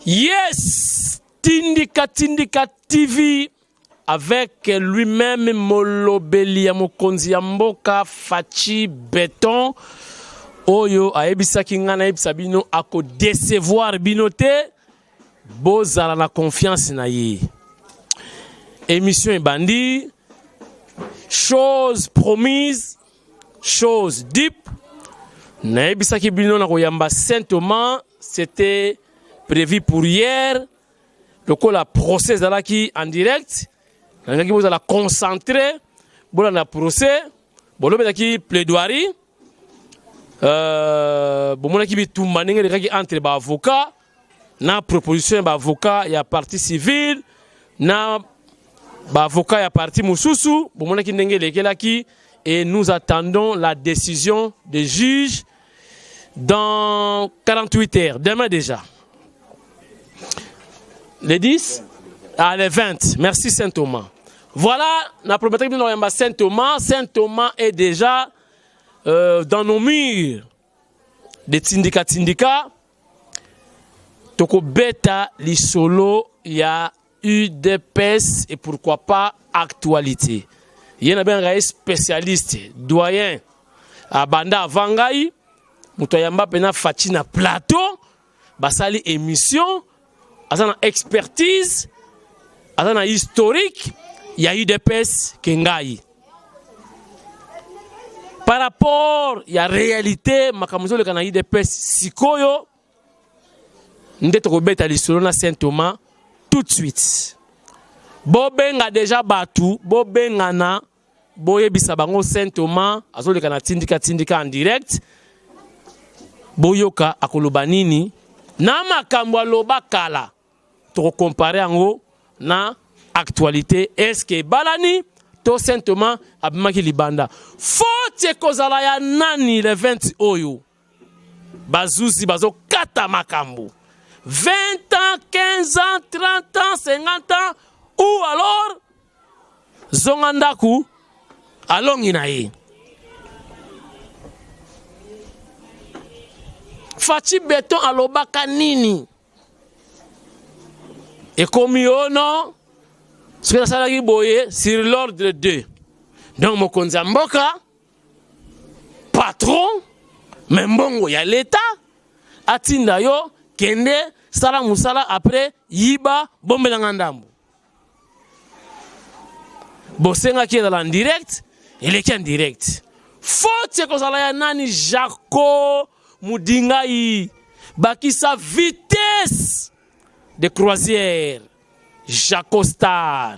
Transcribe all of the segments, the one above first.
Yes, Tindika TV avec lui-même Molobeli ya mokonzi ya mboka Fachi Béton. Oyo aebisaki ngana ebisa bino ako décevoir binote bozala na confiance na ye. Émission ebandi, chose promise, chose deep. Na ebisaki bino na koyamba Saint Thomas, c'était prévu pour hier. Le coup la procès qui en direct. Nangaki vous allez concentrer. Bon la procès. Bon le qui plaidoirie. Bon mon qui tout maningue qui entre ba avocat. Na proposition ba avocat ya partie civile. Na ba avocat ya partie mususu. Bon mon qui ndenge lekela qui et nous attendons la décision des juges dans 48 heures. Demain déjà. Les 10 ah, les 20. Merci Saint Thomas. Voilà, la première de Saint Thomas. Saint Thomas est déjà dans nos murs de Tindika. Toko beta li solo, il y a UDPS et pourquoi pas actualité. Il y a un spécialiste, doyen, à Banda Vangaï, Moutoyamba Pena Fatina Plateau, Basali émission. Azana expertise, azana historique, il y a eu des pèses kengai. Par rapport à la réalité, makamuzo le kana eu des pèses sikoyo, ndete kobeta l'histoire na Saint Thomas tout de suite. Bobenga déjà batu, bobengana, boyebisa bango Saint Thomas, azo le kana tindika en direct. Boyoka akoloba nini na makambo aloba kala. To comparer en haut na actualité est-ce que balani to Saint Thomas abimaki libanda faut kozala ya nani le 20 oyo bazuzi bazo kata makambo 20 ans 15 ans 30 ans 50 ans ou alors zongandaku alongi na ye Fachi Béton alobaka nini. Et comme non, ce que ça a sur l'ordre 2. Donc, Mokonzi Mboka, patron, mais bon, il y a l'État, Atinda yo, Kende, Sala Moussala, après, Yiba, Bombelangandamu. Bosenga qui est dans direct, il est en direct. Faut que ça aille nani Jaco, Moudingaï, Bakisa vitesse. De croisière, Jaco Star,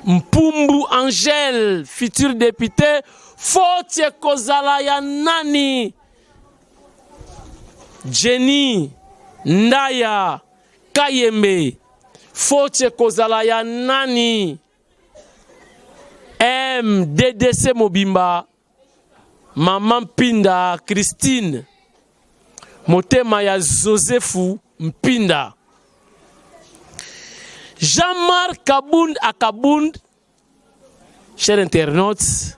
Mpumbu Angel, futur député, Fotie Kozala ya nani, Jenny, Ndaya, Kayembe, Fotie Kozala ya nani, MDDC Mobimba, Maman Pinda, Christine, Motema ya Josephu, Mpinda. Jean-Marc Kabound à Kabound, cher internaute,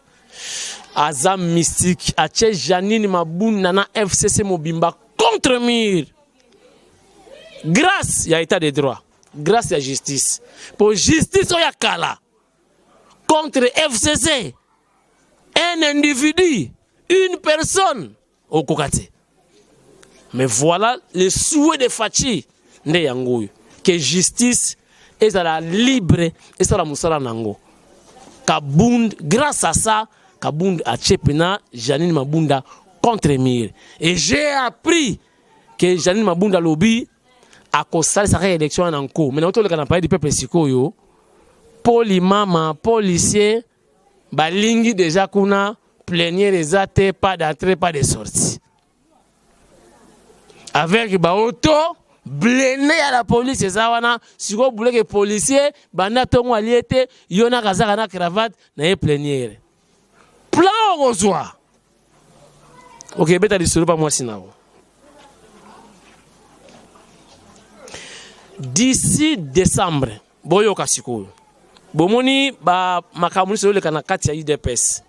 Azam Mystique, Ache Janine Maboun Nana FCC Mobimba contre mur. Grâce à l'état de droit, grâce à la justice. Pour justice, il y a Kala. Contre FCC, un individu, une personne, au Kokate. Mais voilà le souhait de Fachi Ndeyango que justice est à la libre et ça la moussala nango. Kabound, grâce à ça, Kabound a tchepena Janine Mabunda contre Mir. Et j'ai appris que Janine Mabunda lobby a constaté sa réélection en cours. Mais nous avons parlé du peuple sikoyo. Polimama, policier, balingi déjà kuna plénière les athées, pas d'entrée, pas de sortie. Avec auto blende à la police ezawana siko boule que policier banda tongo aliete yona kazaka na cravate na ye plénière plan ozwa OK beta lisolo pa moi sinao d'ici décembre boyo kasiko bomoni ba makamuni solo le kana kati ya UDPS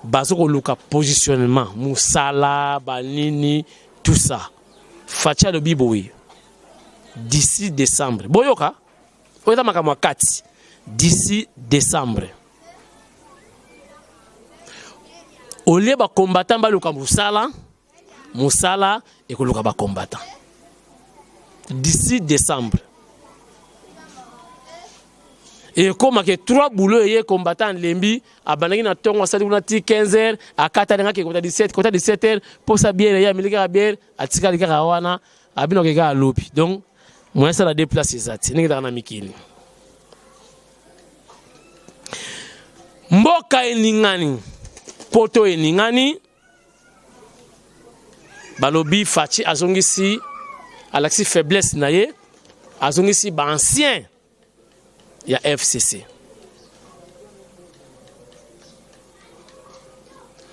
bazoko luka positionnement musala banini tout ça Facha le biboui. D'ici décembre. Boyoka. Oya makamwa kati. D'ici décembre. Au lieu de combattant, Moussala et Koluka combattant. D'ici décembre. Et comme il y a 3 boulots et combattants lembi, à Banagi na tongo sali kuna ti 15h, à Katarenga qui est 17h, pour ça bien, il y a Milika bière, à Tika Lika Rawana, à Binokega à Lopi. Donc, moi ça la déplace ça, c'est n'est pas mikili. Mboka eningani, poto eningani, balobi fachi azongisi, alaxi faiblesse naye, azongisi ba ancien. Il y a FCC.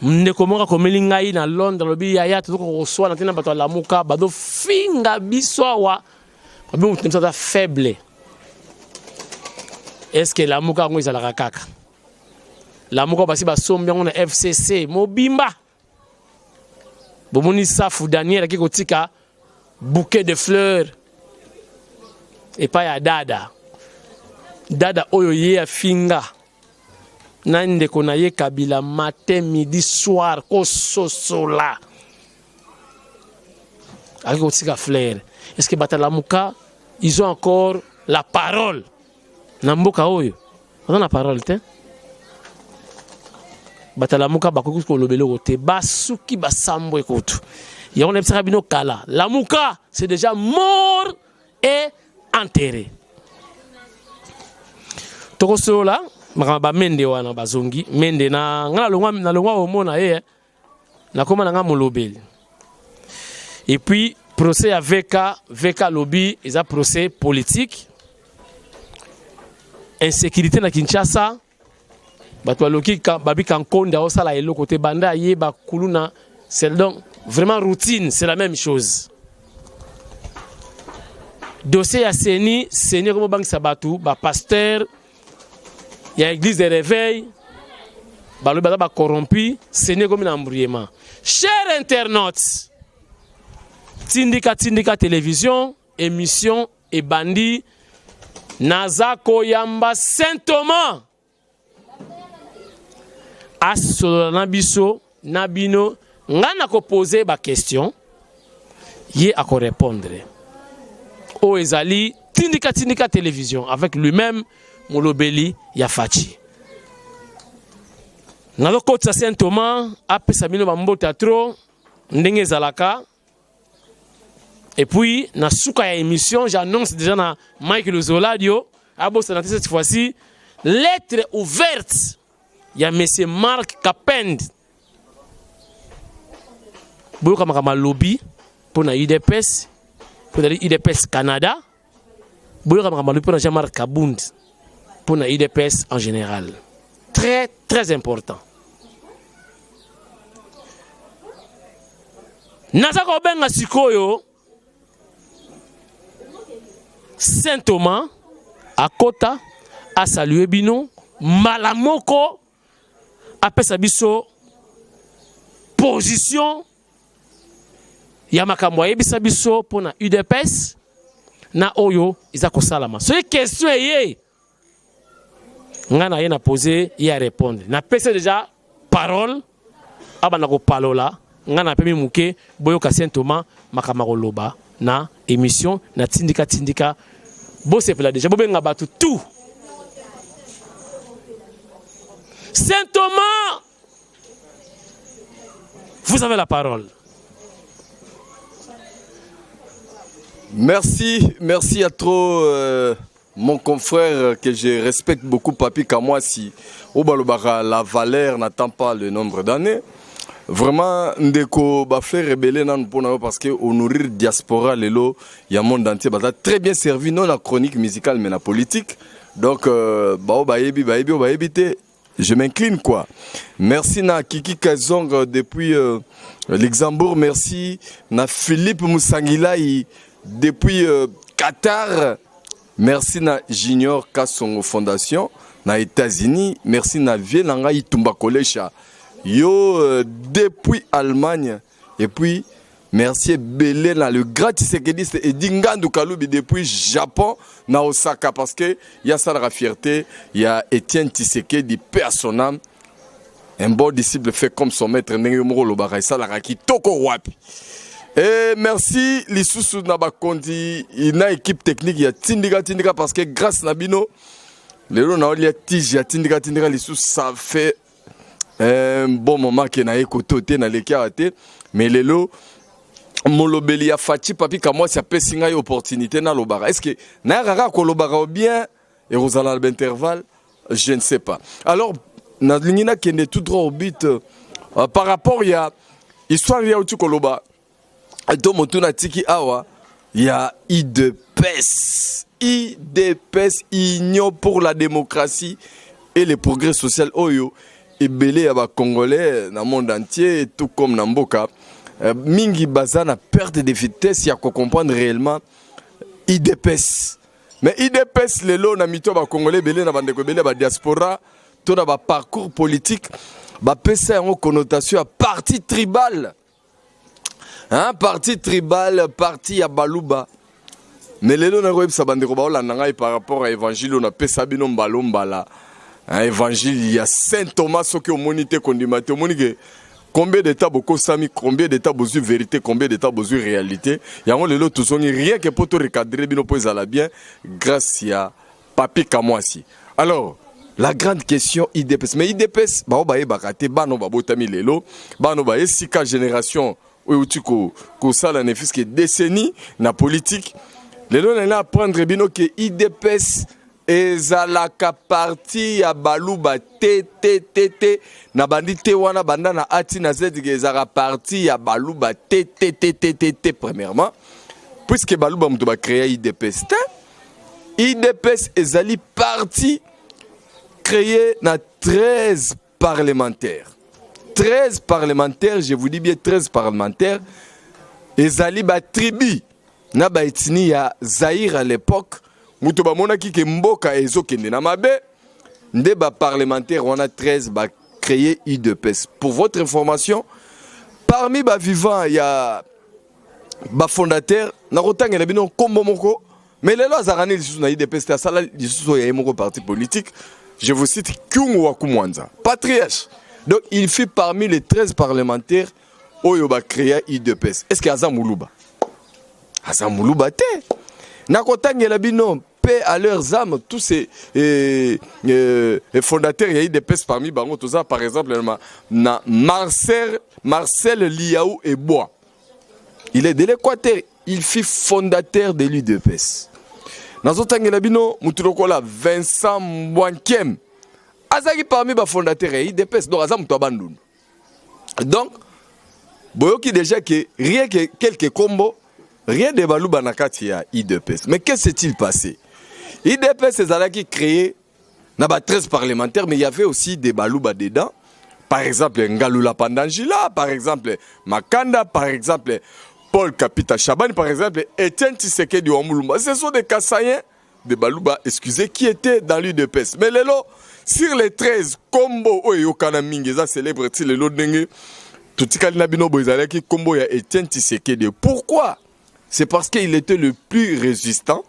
Mnekomora komeli ngai na Londres lobi ya to ko reçoit na tena bato la muka bado finga biswa babi mutemsa faible. Est-ce que la muka ngo izala kaka? La muka basi ba sombi ngo na FCC mobimba. Bomoni safu Daniel ki kotika bouquet de fleurs et pas ya dada. Dada oyo ye a finga. Nande kona ye Kabila matin, midi, soir, ko sosola. Avec Otika Flair. Est-ce que Batalamuka, ils ont encore la parole? Namboka oyo. On a la parole, t'es? Batalamuka bakokus ko lobelo ote. Basuki basambo ekotu. Ya on ebsaka bino kala. Lamuka, c'est déjà mort et enterré. Tokoso la, makamba mende wana bazongi, mende na ngala longwa omona na koma na nga molobeli. Et puis procès à VK lobby, ils a procès politique. Insécurité na Kinshasa, bato loki babi kankonda osala elo côté banda ye ba kuluna, c'est donc vraiment routine, c'est la même chose. Dossier à Seni comme banque Sabatu, ba pasteur. Il y a l'église de réveil, le corrompu, c'est comme un embrouillement. Chers internautes, Tindika télévision, émission et bandit, Nazako Yamba Saint-Thomas, Asolabiso, Nabino, Ngana ko poser ba question, yé à ko répondre. O Ezali, Tindika télévision, avec lui-même, Molobeli Yafachi. Nalo Kota Saint-Thomas, après Sabino Bambo Teatro, Ndenge Zalaka. Et puis, na souka ya émission, j'annonce déjà na Mike Lozoladio, abo sanate cette fois-ci, lettre ouverte. Il y a M. Marc Capend. Boyoka makama lobby pour na UDPS, pour na UDPS Canada. Boyoka makama lobby pour na Jean-Marc Kabund. Pour la IDPS en général. Très, très important. Nazako benga sikoyo Saint-Thomas à Kota a salué bino malamoko a pesa biso position ya makambo yebisa biso pour na UDPS na oyo izako salama. So question est Ngana yena posé, il a répondu. Na pese déjà parole, abanako palola, ngana pemi muke, boyoka Saint-Thomas, makamako loba, na émission, na tindika, bo sepela déjà, bobe ngabatu tout. Saint-Thomas, vous avez la parole. Merci à trop. Mon confrère que je respecte beaucoup, Papi Kamwasi, Obalobara, la valeur n'attend pas le nombre d'années. Vraiment, ndeko ba faire rebeller nan pona parce que au nourrir diaspora lelo, il y a monde entier bah très bien servi non la chronique musicale mais la politique. Donc je m'incline quoi. Merci na Kiki Kazong depuis Luxembourg, merci na Philippe Moussangilai depuis Qatar. Merci na Junior Kassongo Fondation na États-Unis. Merci na Vielanga Itumba Kolesha. Yo depuis Allemagne et puis Merci Belé le grand Tshisekedi et Dingandu Kaloubi depuis Japon na Osaka parce que il y a ça la fierté, il y a Étienne Tshisekedi personnel, un bon disciple fait comme son maître Nengemoro Lobara et ça la raki toko wapi. Et merci Lisusu Nabakondi, il y a équipe technique, il y a Tindika parce que grâce Nabino, les gens ont eu tige, il y a Tindika Lisusu, ça fait un bon moment qu'il y a écouté dans les karaté, mais les lots molobeli ya Fati papi kamwa si apé singa une opportunité na lobara. Est-ce que na rara ko lobara bien et Rosala l'intervalle, je ne sais pas. Alors na lingina kende tout droit au but par rapport il y a histoire ya utu ko loba. Do motuna tiki awa il y a IDPS Union pour la démocratie et le progrès social oyo et belé ya ba congolais dans le monde entier tout comme na mboka. Mingi Bazana perte de vitesse, il y a qu'à comprendre réellement IDPS. Mais IDPS, les lots, na mito ba congolais, belé na bande belé ba diaspora, tout na ba parcours politique, ba pesa en connotation à parti tribal. Hein, parti tribal, parti à Balouba. Mais les lots na web sa bande roba la nanga par rapport à évangile on a pesa bino balomba là. Un évangile il y a Saint Thomas ce que monité condimate monike. Combien d'états beaucoup sami, combien d'états besoin vérité, combien d'états besoin réalité. Il y a le lot tout son rien que pour te recadrer bino pour aller bien grâce à Papi Kamwasi. Alors la grande question IDPS, mais IDPS ba obaye bakate ba no ba botami lelo, ba no ba esika génération ou tu ko ça la nefis que décennie na politique. Lelo na apprendre bino que IDPS ezalaka parti ya baluba TTTT na bandite wana banda na ati na zedike ezalaka parti ya baluba TTTTT premièrement puisque baluba muto ba créer IDPS IDPS ezali parti créé na 13 parlementaires 13 parlementaires je vous dis bien 13 parlementaires ezali ba tribu na ba etnie ya Zaïre à l'époque. Muto ba mona ki ke mboka ezokende na mabe nde ba parlementaire on a 13 ba créé IDPS. Pour votre information, parmi ba vivants il y a ba fondateur na rotangela bino kombo moko mais lelo azarani lisusu na IDPS ta sala lisusu ya moko parti politique. Je vous cite Kyungu wa Kumwanza, patriarche. Donc il fait parmi les 13 parlementaires oyo ba créé IDPS. Est-ce que Azamuluba te na kotangela bino paix à leurs âmes, tous ces fondateurs, il y a eu des pèses parmi Bango, tout ça, par exemple, Marcel Liaou et Bois. Il est de l'Équateur, il fut fondateur de l'UDPS. Dans un temps, il y a Vincent Mwankem. Azaki parmi les fondateurs de l'UDPS, donc Azam Tobandoun. Donc, Boyoki déjà que rien que quelques combos, rien de Balouba Nakati ya IDPS. Mais qu'est-ce qui s'est-il passé? IDPS, c'est qui créé 13 parlementaires, mais il y avait aussi des Balouba dedans. Par exemple, Ngalula Pandangila, par exemple, Makanda, par exemple, Paul Kapita Chaban, par exemple, Etienne Tshisekedi Ouamouloumba. Ce sont des Kassaïens, des Balouba, excusez, qui étaient dans l'UDPS. Mais les lots, sur les 13 combos, Oyokana Mingeza célèbre, les lots dengue, tout Nabino Boizalaki, combo ya Etienne Tshisekedi. Pourquoi? C'est parce qu'il était le plus résistant,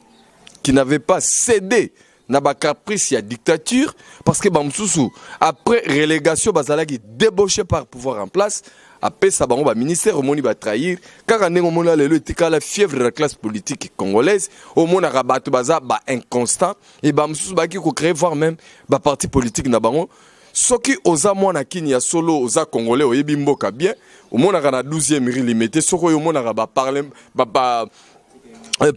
qui n'avait pas cédé na ba caprice ya dictature, parce que Bamsousou, après relégation, Bazalaki débauché par pouvoir en place, après ça, ba ministère au moni va trahir, car on a la fièvre de la classe politique congolaise, au monde rabat baza ba inconstant, et Bamsousou ba qui créé voire même ba parti politique na bango. Ce qui osa mwana kini ya solo osa congolais oyebi mboka bien au monde na 12e limité ce qui au monde ba parler ba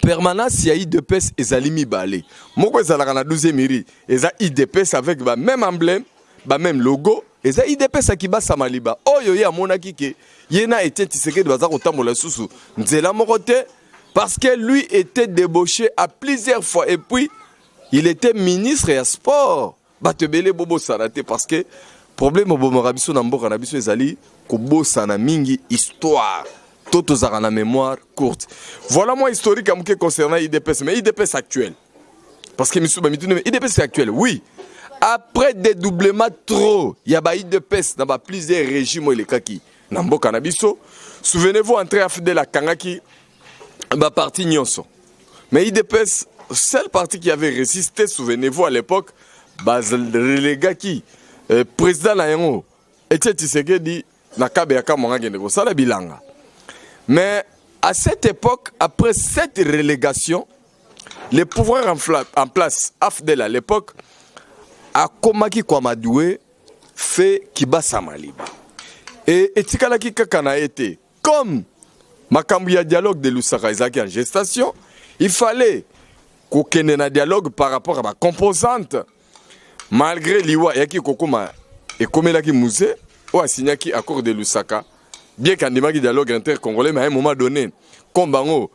permanence ya IDPS ezalimi balé moko ezalaka na 12e iri eza IDPS avec ba même emblème ba même logo eza IDPS akiba samaliba oyo ya monaki ke yena était Tshisekedi baza kotambola susu nzela moko te parce que lui était débauché à plusieurs fois et puis il était ministre ya sport. Batebele bobo sarate parce que problème au bomorabiso na mboka na biso ezali ko bosana mingi histoire toto za na mémoire courte. Voilà moi historique amuke concernant IDPS mais IDPS actuel. Parce que Misuba mitune IDPS actuel oui. Après dédoublement trop, il y a ba IDPS dans plusieurs régimes les kaki Nambo Kanabiso. Souvenez-vous, entrée à Fidel à Kangaki, parti Nyonso. Mais IDPS, seul parti qui avait résisté, souvenez-vous à l'époque, Relegaki, président Nayango, était Tshisekedi, Nakabeaka Mwangagendeko, ça la bilanga. Mais à cette époque, après cette relégation, les pouvoirs en place, AFDEL à l'époque, a Komaki Kwamadoué fait Kibasa Maliba. Et Etikalaki Kakana été, comme Makambuya dialogue de Lusaka Izaki en gestation, il fallait qu'on ait un dialogue par rapport à ma composante. Malgré l'Iwa Yaki Kokoma et Komelaki Musée, ou a signé un accord de Lusaka, bien qu'en démarre dialogue inter-congolais, mais à un moment donné, comme Bango,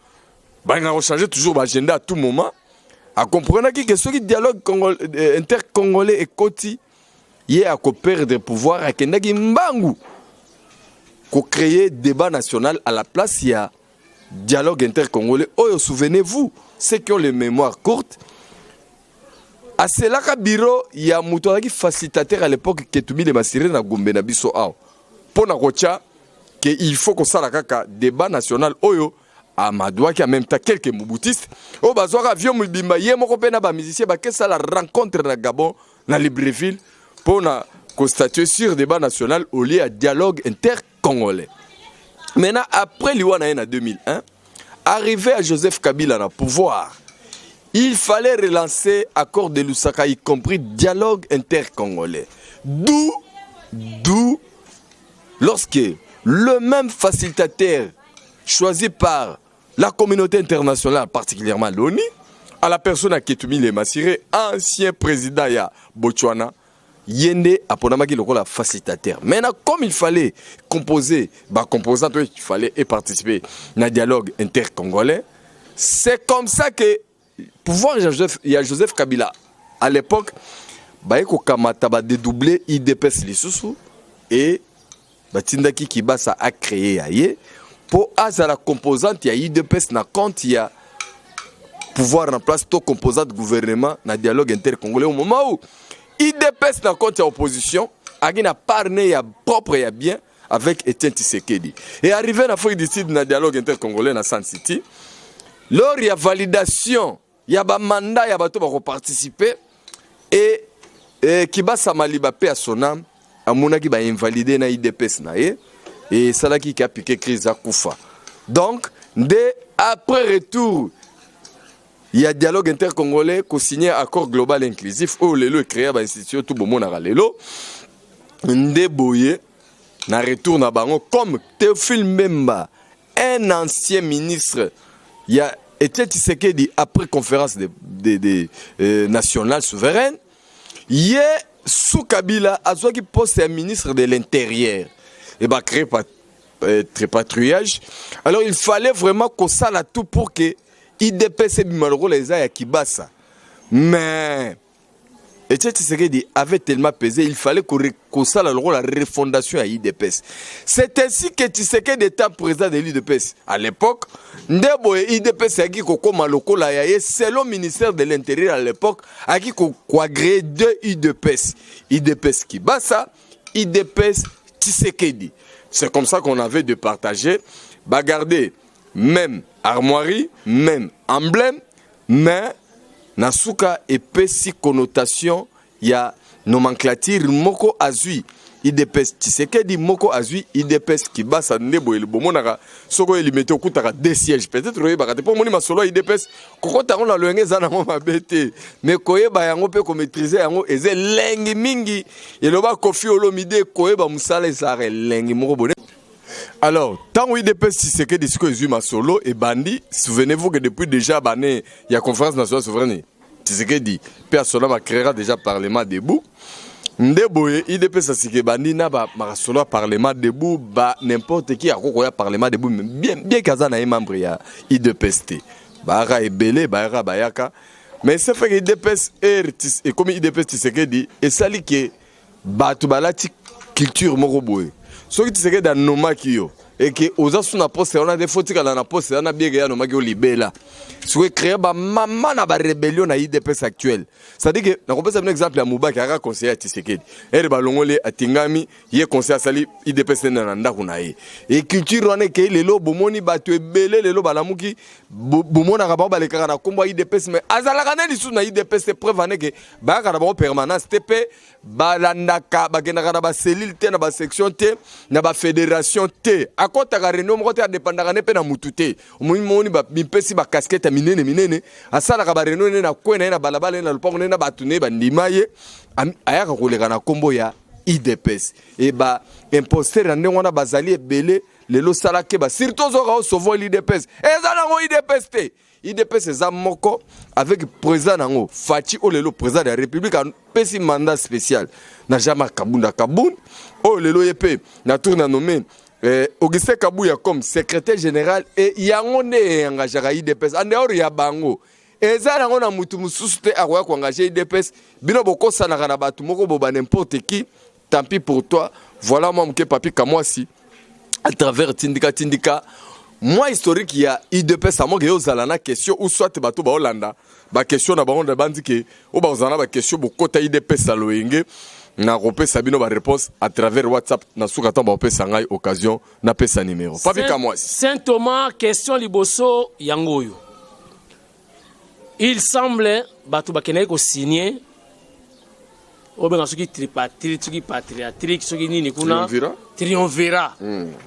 on a changé toujours l'agenda à tout moment. À comprendre que ce dialogue inter-congolais et Koti, il y a à perdre pouvoir à Kendaki Mbangu, qu'on crée débat national à la place, il y a dialogue inter-congolais. Oh, souvenez-vous, ceux qui ont les mémoires courtes, à cela bureau, il y a un facilitateur à l'époque qui est mis masiré na Gombe na biso ao. Pour na kocha que il faut que ça la débat national oyo à Madoua qui a même temps quelques mouboutistes. Oh bazoa avion mulbimba yé moko pe na ba musicien ba que ça la rencontre na Gabon na Libreville pour na constater sur débat national au lieu à dialogue inter-congolais. Maintenant après l'Iwana en 2001, arrivé à Joseph Kabila na pouvoir, il fallait relancer l'accord de Lusaka, y compris dialogue inter-congolais. D'où, lorsque le même facilitateur choisi par la communauté internationale, particulièrement l'ONU, à la personne à Ketumi Le Massiré, ancien président ya Botswana, Yende Aponamaki le facilitateur. Maintenant, comme il fallait composer, composant, il fallait participer à un dialogue inter-congolais, c'est comme ça que pouvoir il y a Joseph Kabila à l'époque baeko kamata ba dédoubler IDPS lisusu et batindaki Kibasa a créé aye pour asa la composante ya IDPS na compte ya pouvoir en place to composante gouvernement na dialogue intercongolais au moment où IDPS na compte ya opposition agina parné ya propre ya bien avec Etienne Tshisekedi et arrivé na Afrique du Sud na dialogue intercongolais na San City lors il y a validation il y a un mandat, il y a un participer et Kibasa Maliba paix à son âme, à mon qui va invalider na IDPS et ça là qui a piqué crise à Koufa. Donc, dès après retour, il y a dialogue intercongolais qui signé accord global inclusif où le lieu créé par l'institution tout le monde a lelo. Ndeboye na retour na bango comme Théophile Memba, un ancien ministre, il y a Etienne Tshisekedi, après conférence nationale souveraine, il est sous Kabila, à qui poste un ministre de l'Intérieur. Et bah créé par trépatrouillage. Alors il fallait vraiment qu'on s'aille tout pour que IDPS malheureux les a à Kibasa. Mais Etienne Tshisekedi avait tellement pesé, il fallait qu'on s'aille la refondation à IDPS. C'est ainsi que Tshisekedi était président de l'IDPS. À l'époque, Ndebo et IDPS a qui kokoma lokola yaye selon le ministère de l'Intérieur à l'époque a qui créé deux IDPS. IDPS Kibasa, IDPS Tshisekedi. C'est comme ça qu'on avait de partager, garder même armoirie, même emblème, mais Nasuka et Pessi connotation, il y a nomenclature Moko Azui, IDPS Tshisekedi Moko Azui, IDPS Kibasa Nebo et le Bomonara, Soko et limité au coup des sièges. Peut-être que pour moi, solo IDPS, quand on a le ngeza na moma bête, mais koye ba yango pe ko maîtriser yango eze lengi mingi, et le ba kofi olomide koye ba musala sare lengi moko bonne. Alors, tant que IDPS Tshisekedi Zuma solo et bandi, souvenez-vous que depuis déjà il y a conférence nationale souveraine. Tshisekedi, Père Solama créera déjà Parlement debout. Ndeboye, IDPS Tshisekedi bandi na ba solo Parlement debout, ba n'importe qui a quoi Parlement debout, bien kazana est membre ya IDPS T. Bara ebele, bara bayaka. Mais c'est fait que IDPS et comme IDPS Tshisekedi et sali que batu balati culture moko boye. Ce qui est dans nos maquillots et que aux asuna poste on a des photos dans la poste on a bien gagné nos maquillots libéla soit créer ba maman na ba rébellion na IDPS actuel. C'est-à-dire que na compose un exemple ya Mouba qui a conseiller à Tshisekedi. Et ba longole atingami ye conseiller sali IDPS na ndako na ye. Et culture wana ke lelo bomoni bato ebele lelo balamuki bomona ka ba lekaka na kombo IDPS mais azalaka na lisu na IDPS preuve ane ke ba ka na ba permanence TP balandaka bakendaka na ba cellule te na ba section te na ba fédération te akotaka réunion moko te adépendaka ne pe na mutu te omoni ba mipesi ba casquette minene asalaka ba réunion ne na kwena na balabala na lupango ne na batu ne bandima ye ayaka koleka na kombo ya IDPS et ba imposter na ndenge wana bazali ebele lelo salake ba surtout zoka sauver l'IDPS ezala ngo IDPS te IDPS eza moko avec président nango Fachi Olelo président de la République a pesi mandat spécial na Jama Kabunda Kaboun Olelo yepe na tourna nommé Augustin Kabouya comme secrétaire général et yango ne engagé à IDPS en dehors ya bango eza nango na mutu mususu te akoya ko engager IDPS bino boko sana na batu moko boba n'importe qui tant pis pour toi voilà moi mke papi Kamwasi à travers Tindika moi historique il y a IDPS à moi que ozala na question ou soit bato ba Hollanda ba question na bango de bandi ke o ba ozana ba question bokota IDPS à loenge na kopesa bino ba réponse à travers WhatsApp na suka tamba opesa ngai occasion na pesa numéro papi Kamwasi Saint Thomas question liboso yangoyo il semble bato bakene ko signer obenga soki patriotique soki nini kuna triomvira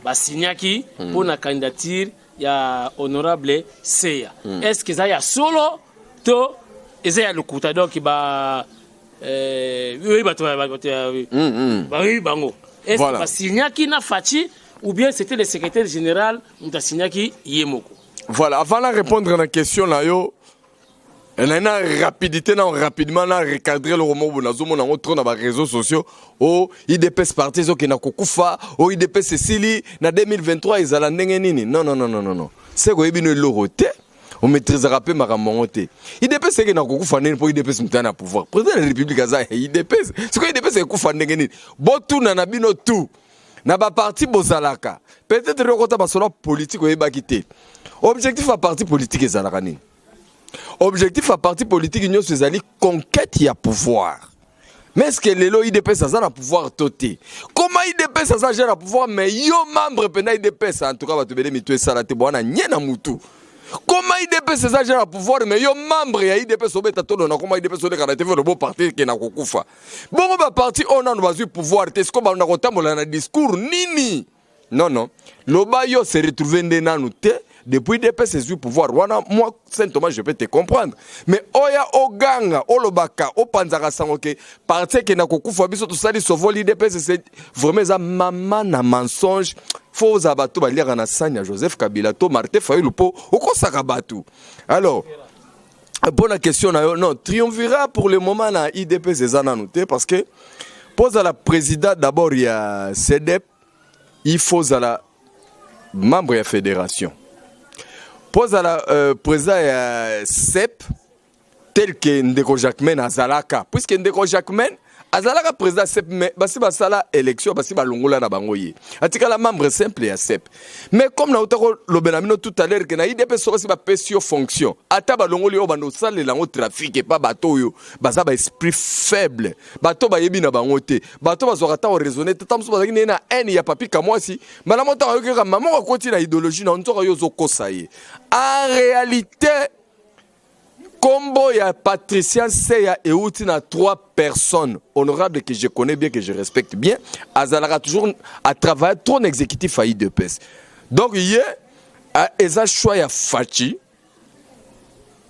basignaki pour la candidature ya honorable Seya est-ce que ça ya solo to ezaya lokuta donc ba oui bato oui bango est-ce que basignaki na Fachi ou bien c'était le secrétaire général mutasignaki yemoko voilà avant de répondre à la question là yo elle a une rapidité, rapidement, recadrer le roman, on a trop dans les réseaux sociaux. Oh, IDPS parti, qui n'a kokufa, oh, IDPS Cécile, na 2023, ils allaient n'engagner. Non. C'est quoi, il y a l'oroté, on maîtrisera pas ma ramonté. IDPS, c'est qui n'a kokufa, pour IDPS, nous à pouvoir. Président de la République, IDPS, c'est quoi IDPS, c'est kokufa n'engagner. Bon, tout, n'a bino tout. N'a pas parti, bozalaka. Peut-être, le côté, parce que politique, on est quitté. Objectif à parti politique, c'est zalakani. Objectif à parti politique union c'est conquête y a pouvoir. Mais est-ce que les IDPS ça a pouvoir toté? Comment IDPS ça a pouvoir mais yo membre pena IDPS en tout cas va te bénéficier tu es salaté bona nyena mutu. Comment IDPS ça a pouvoir mais yo membre ya IDPS obeta tono na comment IDPS on est le bon parti qui na kokufa. Bon ba parti on a besoin pouvoir est-ce qu'on va na kotambola na discours nini? Non. Loba yo se retrouver ndena te. Depuis IDPS c'est pouvoir. Moi, Saint Thomas, je peux te comprendre. Mais oya oganga, olobaka, opanzaka sangoke, parce que na kokufa biso tout ça dit sauver l'IDPS c'est vraiment ça maman na mensonge. Faut abato ba lire na sanya Joseph Kabila to Martin Fayulu po okosaka batu. Alors bonne question non, triomvira pour le moment na IDPS c'est anoté parce que pose à la présidente d'abord il y a CDEP, il faut à la membre de la fédération. Pose à la président CEP tel que Ndeko Jacquemain Azalaka. Puisque Ndeko Jacquemain Azalaka président CEP, mais basi basala élection, basi balongola na bangoye. Atika la membre simple ya CEP. Mais comme na utako lobenamino tout à l'heure que na IDP so basi ba pesio fonction. Ata balongoli o bando sale la trafic et pas bateau yo. Baza ba esprit faible. Bateau ba yebi na bangote. Bateau bazorata o raisonner. Tatamso bazaki na haine ya papi Kamwasi. Mala monta yo ka maman ko koti na idéologie na onto yo zo kosaye. En réalité combo ya Patricien Seya et Outina 3 personnes honorables que je connais bien, que je respecte bien. Azalaka toujours à travailler trop exécutif à IDPS. Donc hier, Eza choix Fachi,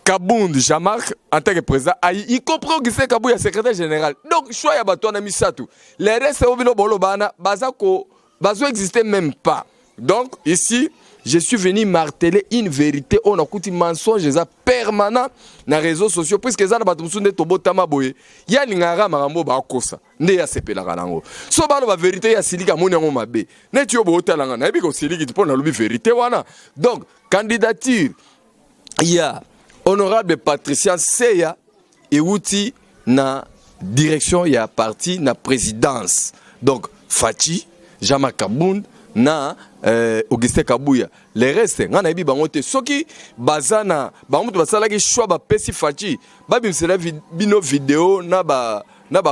Kabound, Jean-Marc, en tant que président, il comprend que c'est Kabouya secrétaire général. Donc choix ya Bato Nami Satou. Les restes Obino Bolobana, Bazako, Bazo n'existait même pas. Donc ici, je suis venu marteler une vérité. On a écouté mensonge permanent dans les réseaux sociaux. Puisque ça n'a pas de tobotama boye. Il y a l'ingara marambo ba kosa. Ne ya sepela kalango. So ba la vérité ya silika moni ngo mabe. Ne tu obo talanga na biko siliki tu pona lobi vérité wana. Donc candidature il y a honorable Patricien Seya et outi na direction il y a parti na présidence. Donc Fachi, Jama Kabound na Augustin Kabuya. Les restes, on a dit bangote. Soki bazana, bangote basala ki choix ba pesi fachi. Ba bimsela bino vidéo na ba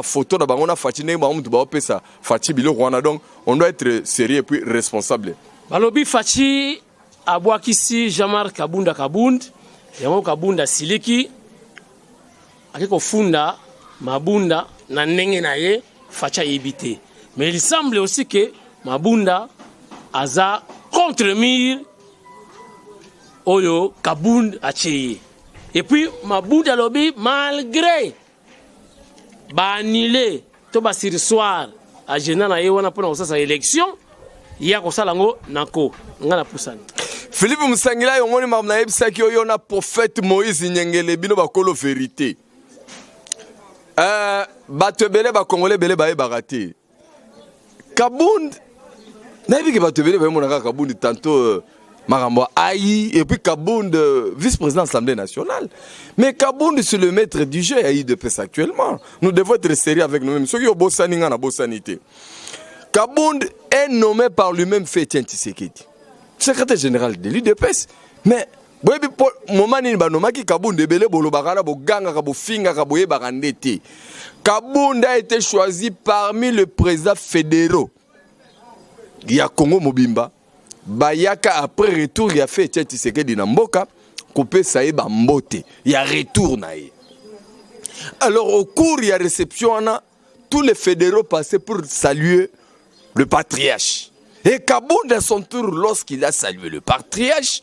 photo na bangona fachi ne bangote ba pesa fachi bilo wana, donc on doit être sérieux et puis responsable. Balobi fachi abwakisi Jean-Marc Kabunda Kabund, yango Kabunda siliki akiko funda Mabunda na ndenge na ye facha yibite. Mais il semble aussi que Mabunda aza contre mur oyo Kabund acheye. Et puis Mabunda lobi malgré ba annulé to ba sursoir a jena na ye wana pona osasa élection ya kosala ngo nako ngana pusani. Philippe Musangila yongoni mamna yebisaki oyo na prophète Moïse Nyengele bino bakolo vérité. Bato bele ba congolais bele ba barate. Kabund nabi ke bato bele ba monaka Kabund tantôt Marambo Aïe et puis Kabund vice-président de l'Assemblée nationale. Mais Kabund c'est le maître du jeu à IDPS actuellement. Nous devons être sérieux avec nous-mêmes. Ceux qui ont bossani ngana bossanité. Kabund est nommé par lui-même Fétien Tshisekedi, secrétaire général de l'IDPS. Mais moment ni banomaki Kabund ebele bolobakala boganga ka bofinga ka boye barandete. Kabund a été choisi parmi les présidents fédéraux. Il y a Congo Mobimba. Bayaka après retour il a fait Tshisekedi na mboka coupé ça e ba mbote. Il y a retour na ye. Alors au cours il y a réception tous les fédéraux passaient pour saluer le patriarche. Et Kabund à son tour lorsqu'il a salué le patriarche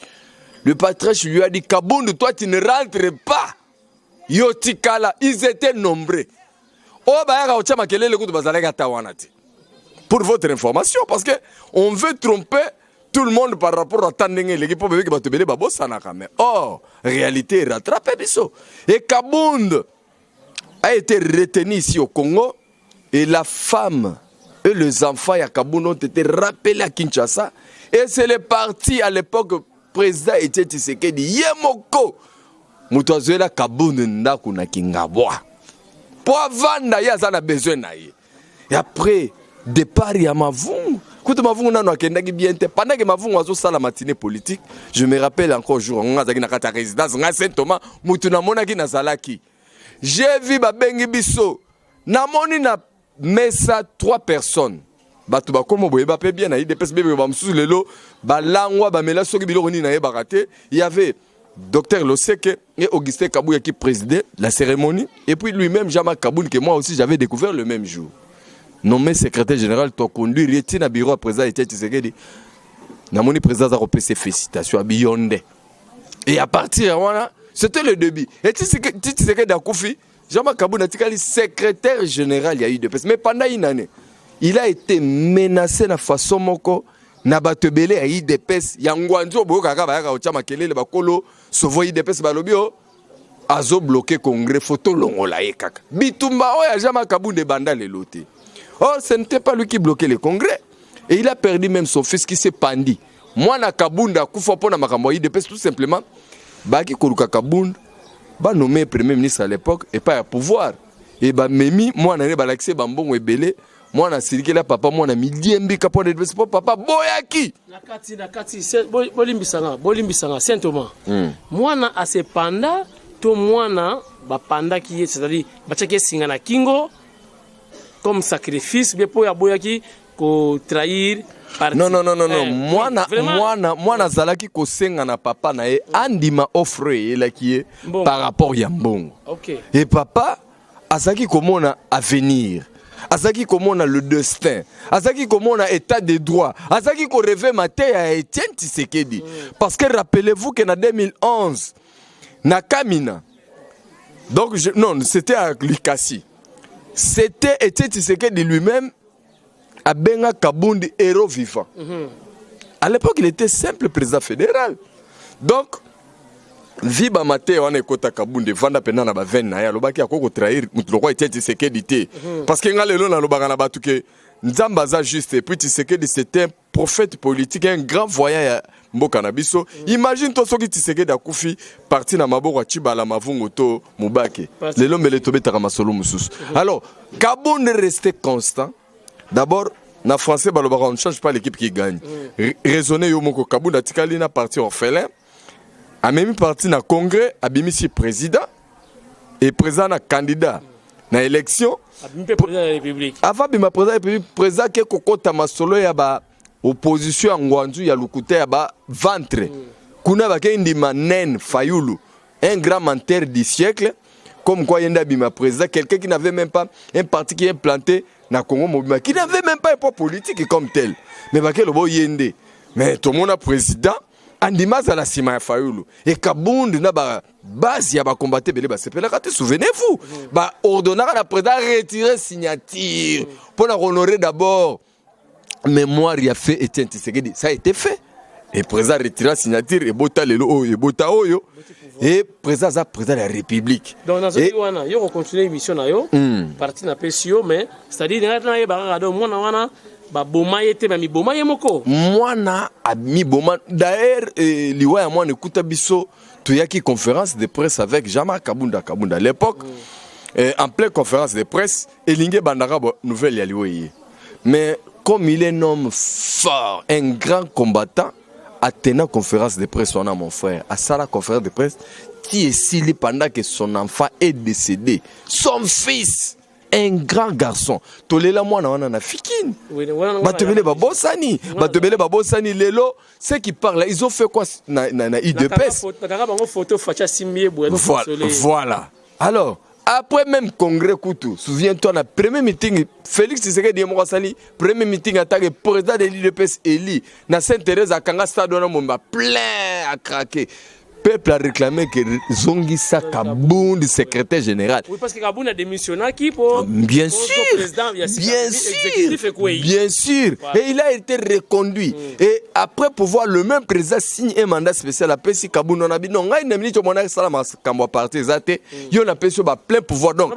lui a dit Kabund, toi tu ne rentres pas. Yotikala, ils étaient nombreux. Pour votre information, parce que on veut tromper tout le monde par rapport à Tandenge, l'équipe pour bébé qui va te or, réalité rattrape biso. Et Kabund a été retenu ici au Congo et la femme et les enfants à Kabund ont été rappelés à Kinshasa. Et c'est le parti à l'époque président était Tshisekedi Yemoko Mutuazuela Kabund ndaku na Kingabwa. Pour vendre ya za na besoin na ye. Et après départ ya Mavungu. Quand Mavungu na akendaki bien te pendant que Mavungu azo sala matinée politique, je me rappelle encore jour on azaki na kata résidence nga Saint Thomas mutu na monaki na zalaki. J'ai vu ba bengi biso na moni na mesa 3 personnes. Bato ba komo boye ba pe bien na IDPS bébé ba msusu lelo ba langwa ba mela soki biloko ni na ye barate. Il y avait Docteur Loseke et Augustin Kabuya qui présidait la cérémonie et puis lui-même Jean-Marc Kabund que moi aussi j'avais découvert le même jour. Nommé secrétaire général to conduit retine à bureau président était Tshisekedi. Na moni président a repé ses félicitations à Biyonde. Et à partir de là, c'était le début. Et Tshisekedi a Koufi, Jean-Marc Kabund a été secrétaire général il y a eu de mais pendant une année il a été menacé de façon moko na batebele a IDPS yangwanzo boka ka ba ka ochama kelele bakolo sovo IDPS balobio azo bloqué congrès photo longola ye kaka bitumba oya jama Kabund banda le loté. Or ce n'était pas lui qui bloquait le congrès et il a perdu même son fils qui s'est pandi. Moi na Kabund akufa pona makambo IDPS tout simplement baki koluka Kabund ba nommé premier ministre à l'époque et pas à pouvoir et ba memi moi na ba l'accès bambongo ebele. Moi na siriki la papa moi na midiembi kapo de papa boyaki nakati bolimbisanga Saint Thomas moi na asepanda to moi na ba panda qui c'est-à-dire bachake singa na kingo comme sacrifice mais pour ya boyaki ko trahir parti. Non moi na zalaki ko senga na papa na e andima offre la qui par rapport ya mbongo. OK. Et papa azaki komona avenir. Azaki comment on a le destin. Azaki comment on a état de droit. Azaki qu'on rêvait matin à Etienne Tshisekedi. Parce que rappelez-vous qu'en 2011, na Kamina. Donc non, c'était à Likasi. C'était Etienne Tshisekedi lui-même à Benga Kabund héros vivant. À l'époque, il était simple président fédéral. Donc Viba Mate on ekota Kabund vanda pena na ba veine na ya lobaki akoko trahir mutuloko était Tshisekedi té parce que ngalelo na lobaka na batu ke nzamba za juste et puis Tshisekedi c'était un prophète politique un grand voyant mboka na biso. Imagine to soki Tshisekedi akufi parti na maboko chibala mavungu to mubake lelo mele tobeta ka masolo mususu. Alors Kabund restait constant. D'abord na français balobaka on ne change pas l'équipe qui gagne. Raisonner yo moko Kabunda tikali na parti orphelin. A même parti na congrès, abimisi président et président na candidat na élection. Abimisi président de la République. Avant bima président de la République, président ke kokota masolo ya ba opposition ngwanzu ya lukute ya ba ventre. Kuna ba ke ndima nen Fayulu, un grand menteur du siècle. Comme quoi yenda bima président, quelqu'un qui n'avait même pas un parti qui est implanté na Congo Mobima, qui n'avait même pas un poids politique comme tel. Mais ba ke lobo yende. Mais tout le monde a président. Andima za la sima ya Fayulu et Kabunda na ba base ya ba combattre belé ba sepela kate souvenez-vous ba ordonnera la président retirer signature pour honorer d'abord mémoire ya fait Etienne Tshisekedi. Ça a été fait et président retira signature et bota lelo et bota oyo et président za président de la République. Donc dans ce wana yo continuer émission na yo parti na PCO mais c'est-à-dire na ba do mona wana ba boma yete ba mi boma yemoko mwana ami boma d'ailleurs liwa ya mwana écoute biso toyaki conférence de presse avec Jean-Marc Kabunda à l'époque en pleine conférence de presse elinge bandaka nouvelle ya liwa mais comme il est un homme fort un grand combattant a tenu conférence de presse on a mon frère à ça la conférence de presse qui est sili pendant que son enfant est décédé son fils un grand garçon. Tolela mwana wana na fikine. Batebele babosani. Batebele babosani lelo. Ceux qui parlent, ils ont fait quoi na IDPS? Voilà. Alors, après même congrès Koutou, souviens-toi, na premier meeting, Félix Tshisekedi Mouassali, premier meeting attaqué président de l'IDPS Eli, na Sainte-Thérèse à Kanga Stade, on a plein à craquer. Le peuple a réclamé que Zongisa Kabound, secrétaire général. Oui, parce que Kabound a démissionné qui pour. Bien sûr. Bien sûr. Voilà. Et il a été reconduit. Et après pouvoir, le même président signe un mandat spécial. Après, si Kabound on a dit non, il y a une minute, on a salam à partir de il y a plein pouvoir. Donc,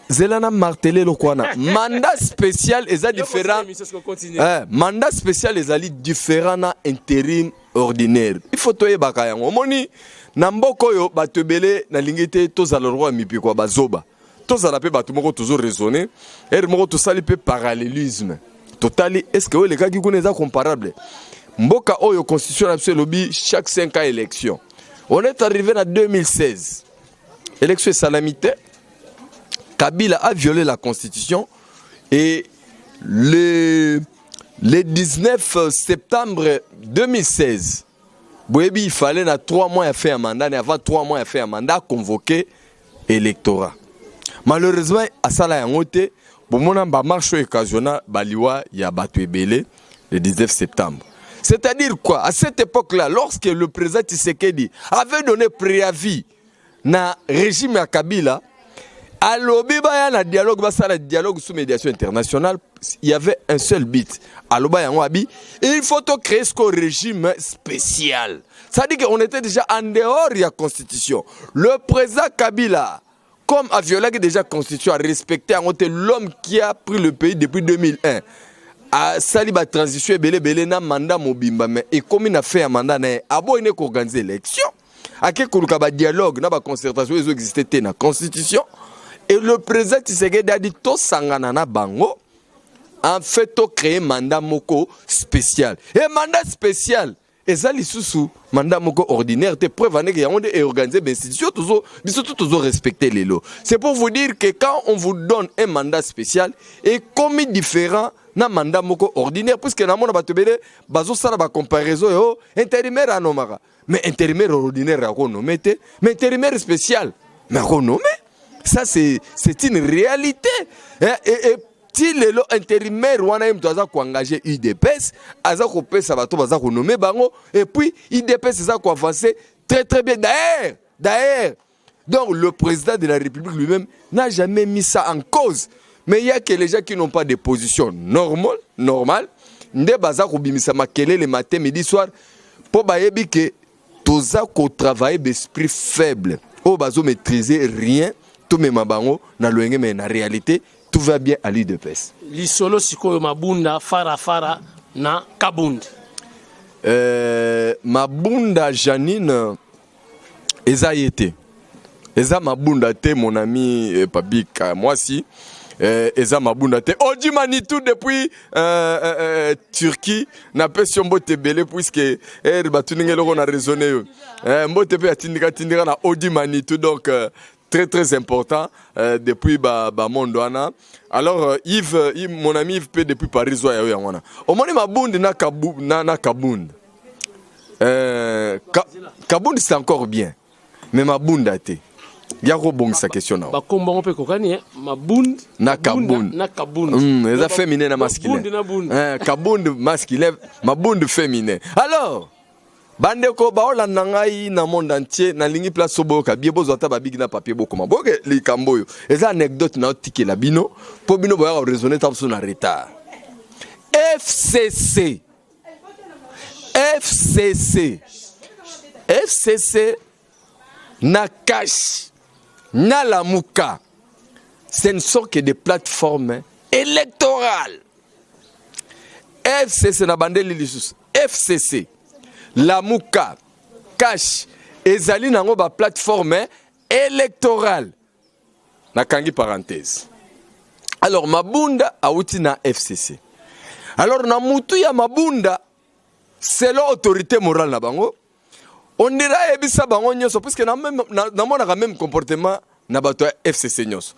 Zelana martelé le kwana mandat spécial est différent. Mandat spécial est différent na intérim ordinaire. Il faut toye bakaya ngomoni na mboko yo batebele na lingete tozala roi mipi kwa bazoba. Tozala pe batu moko toujours raisonner et moko to sali pe parallélisme. Totali est-ce que les gars qui connaissent comparable. Mboka oyo constitution absolue lobby chaque 5 ans élection. On est arrivé en 2016. Élection salamité. Kabila a violé la constitution et le 19 septembre 2016, Bouébi, il fallait 3 mois à faire un mandat, et avant 3 mois à faire un mandat convoqué électorat. Malheureusement, à Sala Yangote, pour mon marche occasionnelle, Baliwa y a battu Belé le 19 septembre. C'est-à-dire quoi? À cette époque-là, lorsque le président Tshisekedi avait donné préavis na régime à Kabila, à l'Obiba, il y a un dialogue sous médiation internationale. Il y avait un seul but. À l'Obiba, il faut créer ce régime spécial. Ça dit qu'on était déjà en dehors de la Constitution. Le président Kabila, comme a violé déjà la Constitution, a respecté l'homme qui a pris le pays depuis 2001. A sali ba transition belé na mandat mobimba mais et comme il a fait un mandat na abo il a organisé l'élection. A que ba dialogue na ba concertation ils existaient dans la Constitution. Et le président Tshisekedi a dit to sangana na bango en fait to créer mandat moko spécial. Et mandat spécial ezali susu mandat moko ordinaire te preuve ane que yonde et organiser l'institution toujours respecter les lois. C'est pour vous dire que quand on vous donne un mandat spécial et comme différent na mandat moko ordinaire puisque na mona batebele bazo sala ba comparaison yo intérimaire anomara mais intérimaire ordinaire a renommé mais intérimaire spécial mais renommé. Ça, c'est une réalité. Et si les intérimaires ont engagé IDPS, ils ont nommé Bango, et puis IDPS a avancé très très bien. D'ailleurs, donc le président de la République lui-même n'a jamais mis ça en cause. Mais il y a que les gens qui n'ont pas de position normale, Nde baza kobimisa makele le matin, midi, soir, pour bayebi que tous ko travailler d'esprit faible, au bazo maîtriser rien. Tout me mabango na loenge mais na réalité tout va bien à l'IDPS. Lisolo siko mabunda fara na Kabundi. Mabunda Janine eza yete. Eza mabunda te mon ami Pabika moi si eza mabunda te. Odi Manitou depuis Turquie na pesio mbote belé puisque batuningelo on a raisonné yo. Mbote pe atindika na Odi Manitou donc très très important depuis Mondouana. Alors Yves, mon ami Yves peut depuis Paris zo ya wana. Au moins mabunda na Kabound. Kabound c'est encore bien. Mais mabunda te. Yako bon sa question na. Ba komba on peut kokani mabund na Kabound. Na Kabound. Les féminin na masculin. Kabound masculin, mabund féminin. Alors bandeko baola nangai na monde entier na lingi place soboka biebo zota ba big na papier bokoma. Boke likambo yo. Eza anecdote na otike la bino po bino boya raisonner tamso na retard. FCC na cash na la mouka, ce ne sont que des plateformes électorales. FCC na bandeli lisus. FCC, la mouka, cash, ezali nango ba plateforme électorale. Na kangi parenthèse. Alors mabunda auti na FCC. Alors na mutu ya mabunda, c'est l'autorité morale na bango. On dirait ebisa bango nyonso parce que na mona même comportement na bato FCC nyonso.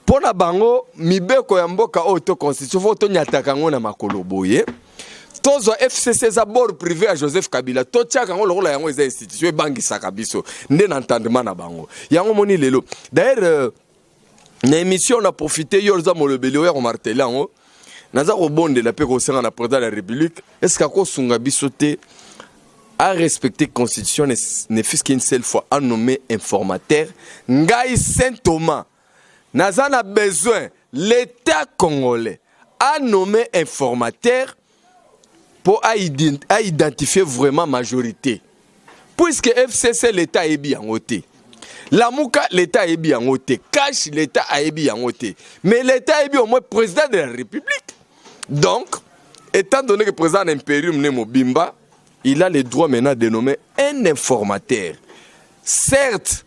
Pona bango mibeko ya mboka auto constitution faut to nyataka ngo na makolo boye. Tozo FCC za bord privé à Joseph Kabila to tiaka ngo lokola yango eza institution e bangi sakabiso nde na entendement na bango. Yango moni lelo. D'ailleurs na émission on a profité yo za molobeli o marteler ngo. Naza ko bonde la pe ko senga na président de la République. Est-ce qu'ako sunga bisoté à respecter la Constitution, ne fût-ce qu'une seule fois, à nommer informateur. Ngaï Saint-Thomas, Nazan a besoin, l'État congolais, à nommer informateur pour identifier vraiment majorité. Puisque FCC, l'État est bien ôté. La Mouka, l'État est bien ôté. Cash, l'État est bien ôté. Mais l'État est bien au moins président de la République. Donc, étant donné que le président impérium Nemo Bimba, il a le droit maintenant de nommer un informateur. Certes,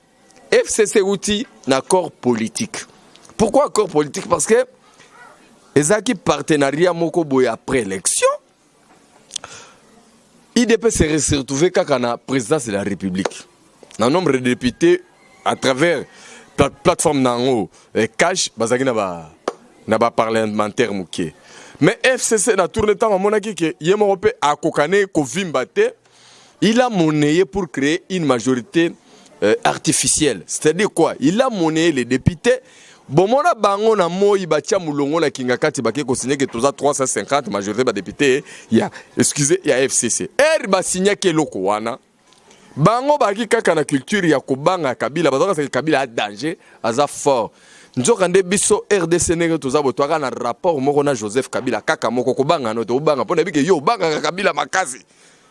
FCC outil d'accord politique. Pourquoi accord politique? Parce que les acquis partenariat moko boy après élection, IDP se retrouver quand la présidence de la République. Le nombre de députés à travers la plateforme Nango cash, bazaki na ba parlementaire mouké. Mais FCC na tourné temps à monaki que Yemorope a kokane ko vimbate, il a monnayé pour créer une majorité artificielle. C'est-à-dire quoi? Il a monnayé les députés. Bon mona bango na moi batia mulongo la kingakati bake ko signer que toza 350 majorité ba député ya excusez ya FCC. Ba signer que loko wana. Bango baki kaka na culture ya kobanga Kabila bazaka c'est Kabila a danger aza fort. Nzokande biso RDC nenge toza botwaka na rapport moko na Joseph Kabila kaka moko kobanga no to banga pona bike yo banga Kabila makazi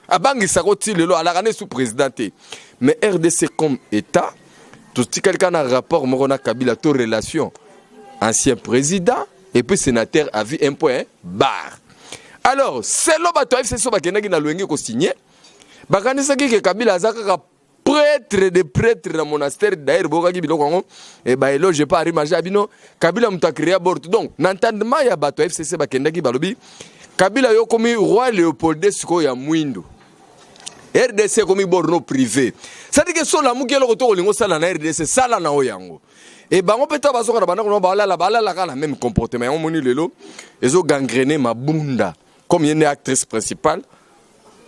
abangi sakoti lelo alakane sous présidenté mais RDC comme état tout quelqu'un a rapport moko na Kabila to relation ancien président et puis sénateur a vu un point barre. Alors c'est lo bato FCC bakendaki na luengi ko signer bakanisa ki Kabila azaka prêtre de prêtre dans monastère d'ailleurs bokaki biloko ngo et ba eloge pas rimaja bino Kabila muta créer bord donc n'entendement ya bato FCC bakendaki balobi Kabila yo komi roi Léopold siko ya Mwindo RDC komi borno privé ça dit que so la mukelo ko to lingo sala na RDC sala na oyango et bango peta basoka na bana ko balala kana même comportement on moni lelo ezo gangrener mabunda comme une actrice principale.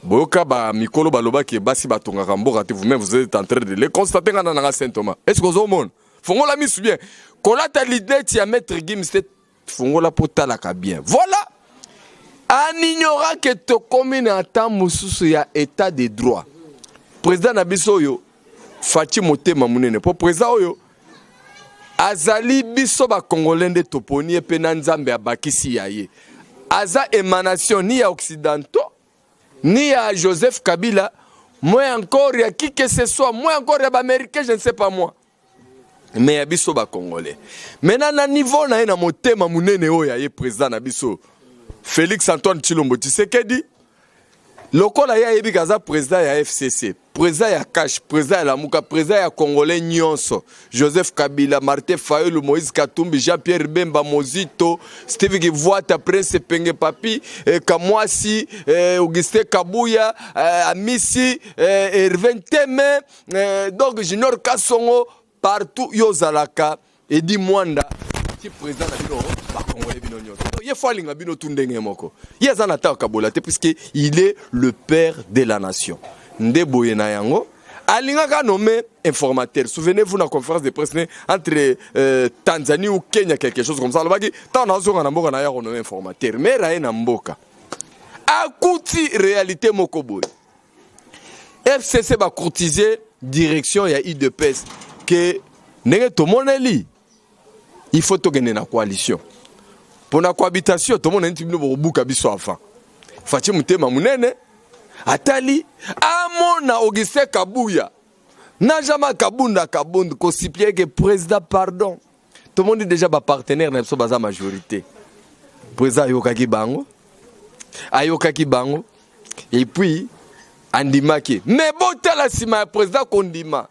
Boka ba mikolo baloba ki basi batonga kamboka te vous-même vous êtes en train de le constater dans Saint-Thomas. Est-ce que vous avez monde fongo la mis bien. Kolata l'idée ti a mettre Gim c'est fongo la pota la ka bien. Voilà. En ignorant que to commune en temps mususu ya état de droit. Président Nabiso yo Fati Motema Munene pour président oyo azali biso ba congolais de toponi pe na nzambe abakisi yaye. Aza émanation ni ya occidentaux ni à Joseph Kabila, moi encore, il y a qui que ce soit, moi encore, il y a Américain, je ne sais pas moi. Mais il y a biso ba Congolais. Maintenant, à niveau, il y a mon thème, il y a président Nabiso, Félix Antoine Tshilombo Tshisekedi, lokola ya yebi kaza président ya FCC, président ya Cash, président ya Lamuka, président ya Congolais nyonso, Joseph Kabila, Martin Fayulu, Moïse Katumbi, Jean-Pierre Bemba, Mozito, Steve Kivuata, Prince Penge Papi, Kamwasi, Augustin Kabuya, Amisi, Hervé Teme, donc Junior Kassongo, partout Yozalaka, Edi Mwanda, qui président na bino ba Congolais bino nyonso. Il faut aller à bino tundenge moko. Il y a Zanata Kabolate puisque il est le père de la nation. Ndeboye na yango alinga ka nommé informateur. Souvenez-vous na conférence de presse entre Tanzanie ou Kenya quelque chose comme ça. Le baki tant na zonga na mboka na ya nommé informateur. Mais raé na mboka. Akuti réalité moko boy. FCC va courtiser direction ya IDPS que nenge to moneli. Il faut to gagner na coalition. Pour la cohabitation, tout le monde a dit que biso avant. Fati mutema munene atali amona Augustin Kabuya. Najama Kabunda Kabund kosipie que président pardon. Tout le monde est déjà partenaire na biso baza majorité. Président ayokaki bango. Et puis andimaki. Mais botala sima président kondima.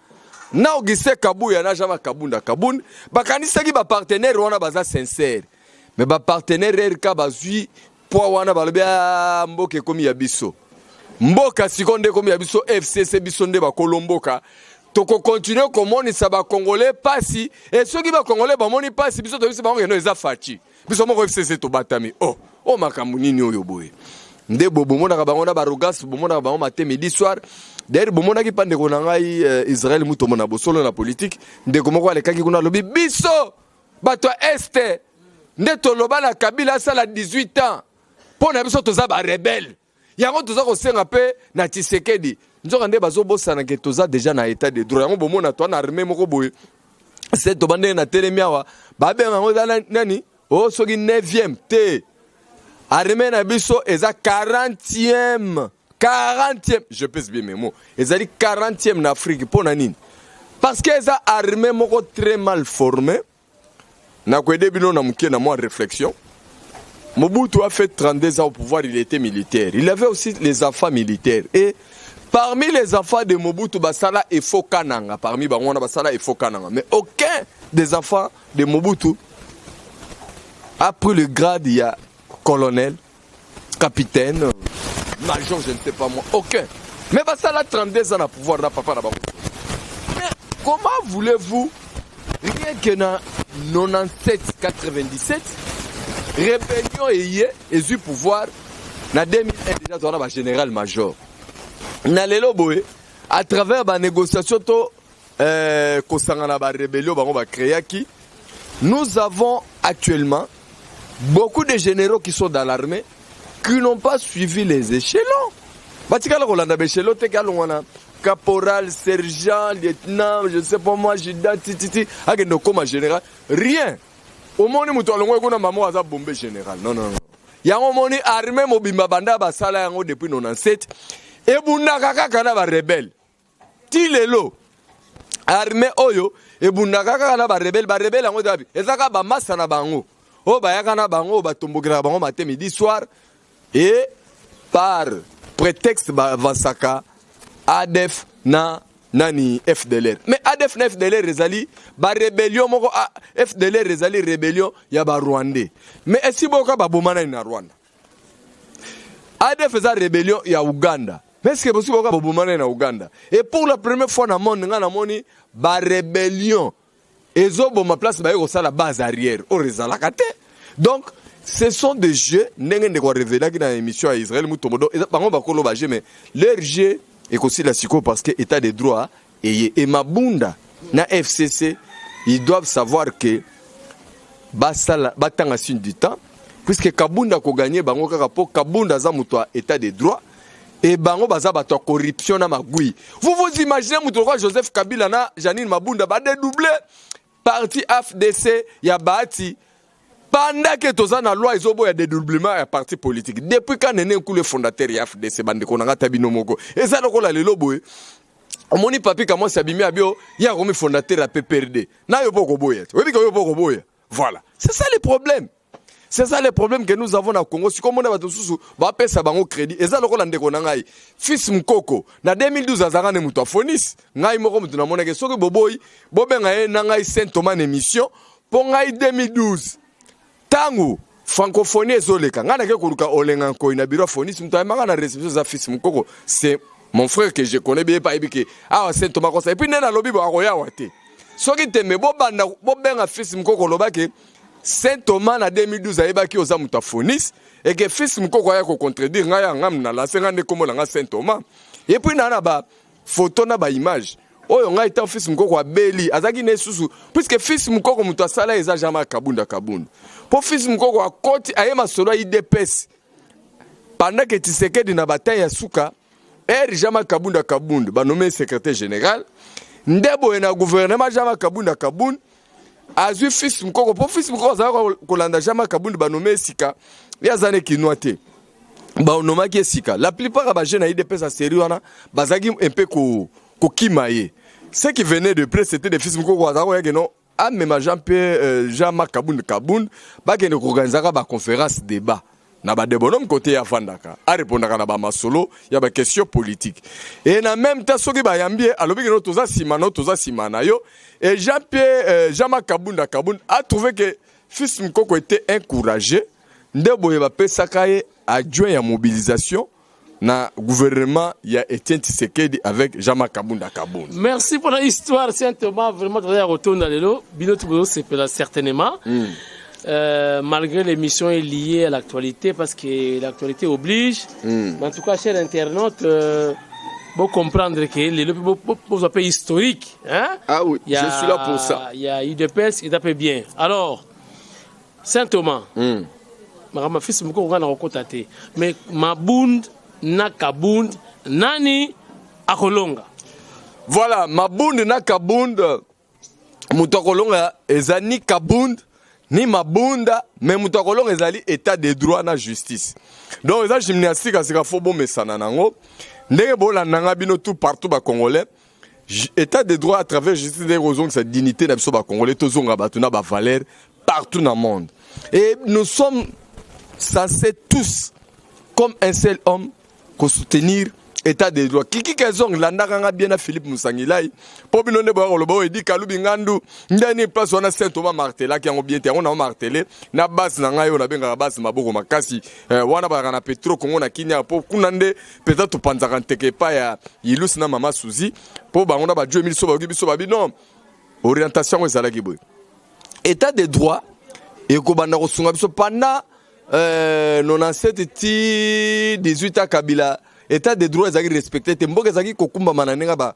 Na Augustin Kabuya najama Kabunda Kabund bakanisaki ba partenaire wana baza sincère. Mais ba partenaire RK bazui poa wana balobia mboka komi ya biso. Mboka sikonde komi ya biso FCC biso nde ba kolomboka. Toko continuer komonisa ba Congolais pasi et ceux qui ba Congolais ba moni pasi biso to biso ba ngeno eza fachi. Biso moko FCC to batami. Oh makambu nini oyo boye. Nde bomona ka bango na barogas bomona ka bango matin midi soir. D'ailleurs bomona ki pande ko na ngai Israël muto mona bosolo na politique nde komoko alekaki kuna lobi biso bato este. Neto lobana Kabila sala 18 ans. Pona biso toza ba rebelle. Yango toza ko senga pe na Tshisekedi. Nzoka nde bazo bosana ke toza déjà na état de droit. Yango bomona to na armée moko boye. C'est to bande na telemiawa. Ba benga ngo nani? Oh soki 9e te. Armée na biso eza 40e. 40e. Je pèse bien mes mots. Ezali 40e en Afrique pona nini? Parce que eza armée moko très mal formée. Na kwede bino na mukie na moi réflexion. Mobutu a fait 32 ans au pouvoir, il était militaire. Il avait aussi les enfants militaires. Et parmi les enfants de Mobutu, Basala et Fokananga, parmi Bangwana Basala et Fokananga. Mais aucun des enfants de Mobutu a pris le grade, il y a colonel, capitaine, major, je ne sais pas moi. Aucun. Mais Basala 32 ans au pouvoir, là, papa, là-bas. Mais comment voulez-vous, rien que dans 97-97, rébellion et eu pouvoir, na 2001 déjà tu as général major. Na lelo boye à travers la négociation to kosangana ba rébellion ba créer qui nous avons actuellement beaucoup de généraux qui sont dans l'armée qui n'ont pas suivi les échelons. Batikala kolanda ba échelon te kalongwana caporal, sergent, lieutenant, je ne sais pas moi, jida titi agendo comme général, rien. Au monde où tu as le maman a bombé général. Non. Il y a un monde armé mobimba banda basala yango depuis 97. Et bundaka kana ba rebelle. Tilelo. Armé oyo et bundaka kana ba rebelle yango dabi. Ezaka ba massa na bango. O ba yakana bango ba tombokira bango matin midi soir et par prétexte ba vansaka ADF na nani FDLR. Mais ADF na FDLR rezali ba rébellion moko FDLR rezali rébellion ya ba Rwandais. Mais esi boka ba bomana na Rwanda. ADF za rébellion ya Uganda. Mais est-ce que bosi boka ba bomana na Uganda? Et pour la première fois na monde nga na moni ba rébellion ezo boma place ba yeko sala base arrière au rezala kate. Donc ce sont des jeux ndenge ndeko révéler ki na émission à Israël mutomodo bango ba kolo ba jeu mais leur jeu et aussi la psycho parce que état de droit et Mabunda na FCC ils doivent savoir que basala batanga signe du temps puisque Kabunda ko gagner bango kaka po Kabunda za muto état de droit et bango baza bato corruption na magui. Vous imaginez muto ko Joseph Kabila na Janine Mabunda ba dédoubler parti FDC ya Bati pendant que toza na loi izobo ya dédoublement ya parti politique depuis quand nene ku le fondateur ya FDC bande ko na tabino moko et ça lokola lelo boye omoni papi kama sabimi abio ya komi fondateur ya PPRD na yo poko boya oui biko yo poko boya voilà c'est ça le problème C'est ça le problème que nous avons au Congo. Si comme on a tout va payer ça bango crédit. Et ça le rôle ndeko nangai. Fils Mukoko na 2012 azanga ne muto fonis. Ngai moko muto na mona ke soki boboy bobenga ye nangai Saint Thomas émission pour ngai 2012. Tango francophonie ezoleka ngana ke kuluka olenga ko ina biro fonis muto ayanga na réception za Fils Mukoko. C'est mon frère que je connais bien pas ebike. Ah Saint Thomas ko ça et puis nena lobi bo akoya wate. Soki teme bobanda bobenga Fils Mukoko lobake Saint Thomas na 2012 ayebaki oza muta fonis et que Fils Mukoko aya ko contredire ngaya ngam na la ngande komo na Saint Thomas et puis na ba photo na ba image oyo ngai ta Fils Mukoko abeli azaki ne susu puisque Fils Mukoko muta sala eza jama kabunda pour Fils Mukoko akoti ayema solo IDPS pendant que Tshisekedi na bataille ya suka jama kabunda ba nommé secrétaire général ndebo na gouvernement jama kabunda azui Fils Mukoko pour Fils Mukoko za kolanda jama kabunda ba nommé sika ya zane kinwate ba onoma ki sika la plupart ba jeunes IDPS à sérieux wana bazaki un peu ko kimaye ce qui venait de près c'était des Fils Mukoko za ko non a même jama kabunda ba ke ne organiser ba conférence débat na ba debonom côté ya fandaka a répondre na ba masolo ya ba question politique et na même temps soki ba yambie alobi que toza simana yo et Jama Kabunda a trouvé que Fils Mukoko était encouragé ndebo ba pesaka ye adjoint ya mobilisation na gouvernement ya Etienne Tshisekedi avec Jama Kabunda. Merci pour l'histoire Saint Thomas vraiment de retour dans l'élo binotu bozo c'est certainement. Malgré l'émission est liée à l'actualité parce que l'actualité oblige. Mais en tout cas, chers internautes, vous comprendre que les un peu historique. Hein? Ah oui, je suis là pour ça. Il y a UDPS qui tape bien. Alors, Saint Thomas, ma fils me contacté. Mais ma bund, na kabund, nani akolonga. Voilà, ma bund na kabund, mutakolonga ezani kabund. Ni mabunda mais mutakolonga ezali état de droit na justice donc ça gymnastique asika fo bon mesana nango ndenge bola nanga bino tout partout ba congolais état de droit à travers justice des raisons sa dignité na biso ba congolais tozonga batu na ba valeur partout dans le monde et nous sommes censés tous comme un seul homme ko soutenir état de droit kiki kezong landaka bien na Philippe Musangilai po bino ne bo lobo edi kalubi ngandu ndani place on a Saint Thomas martela qui ont bien été on a martelé na base na ngai on a benga base maboko makasi wana ba na petro kongo na kinya po kunande peut-être panzaka nteke pa ya ilus na mama Suzi po ba on a ba 2000 so ba biso ba non orientation ezala kiboy état de droit et ko banda ko sunga biso pendant 97 ti 18 à Kabila état de droit ezaki respecté te mboka ezaki kokumba mananenga ba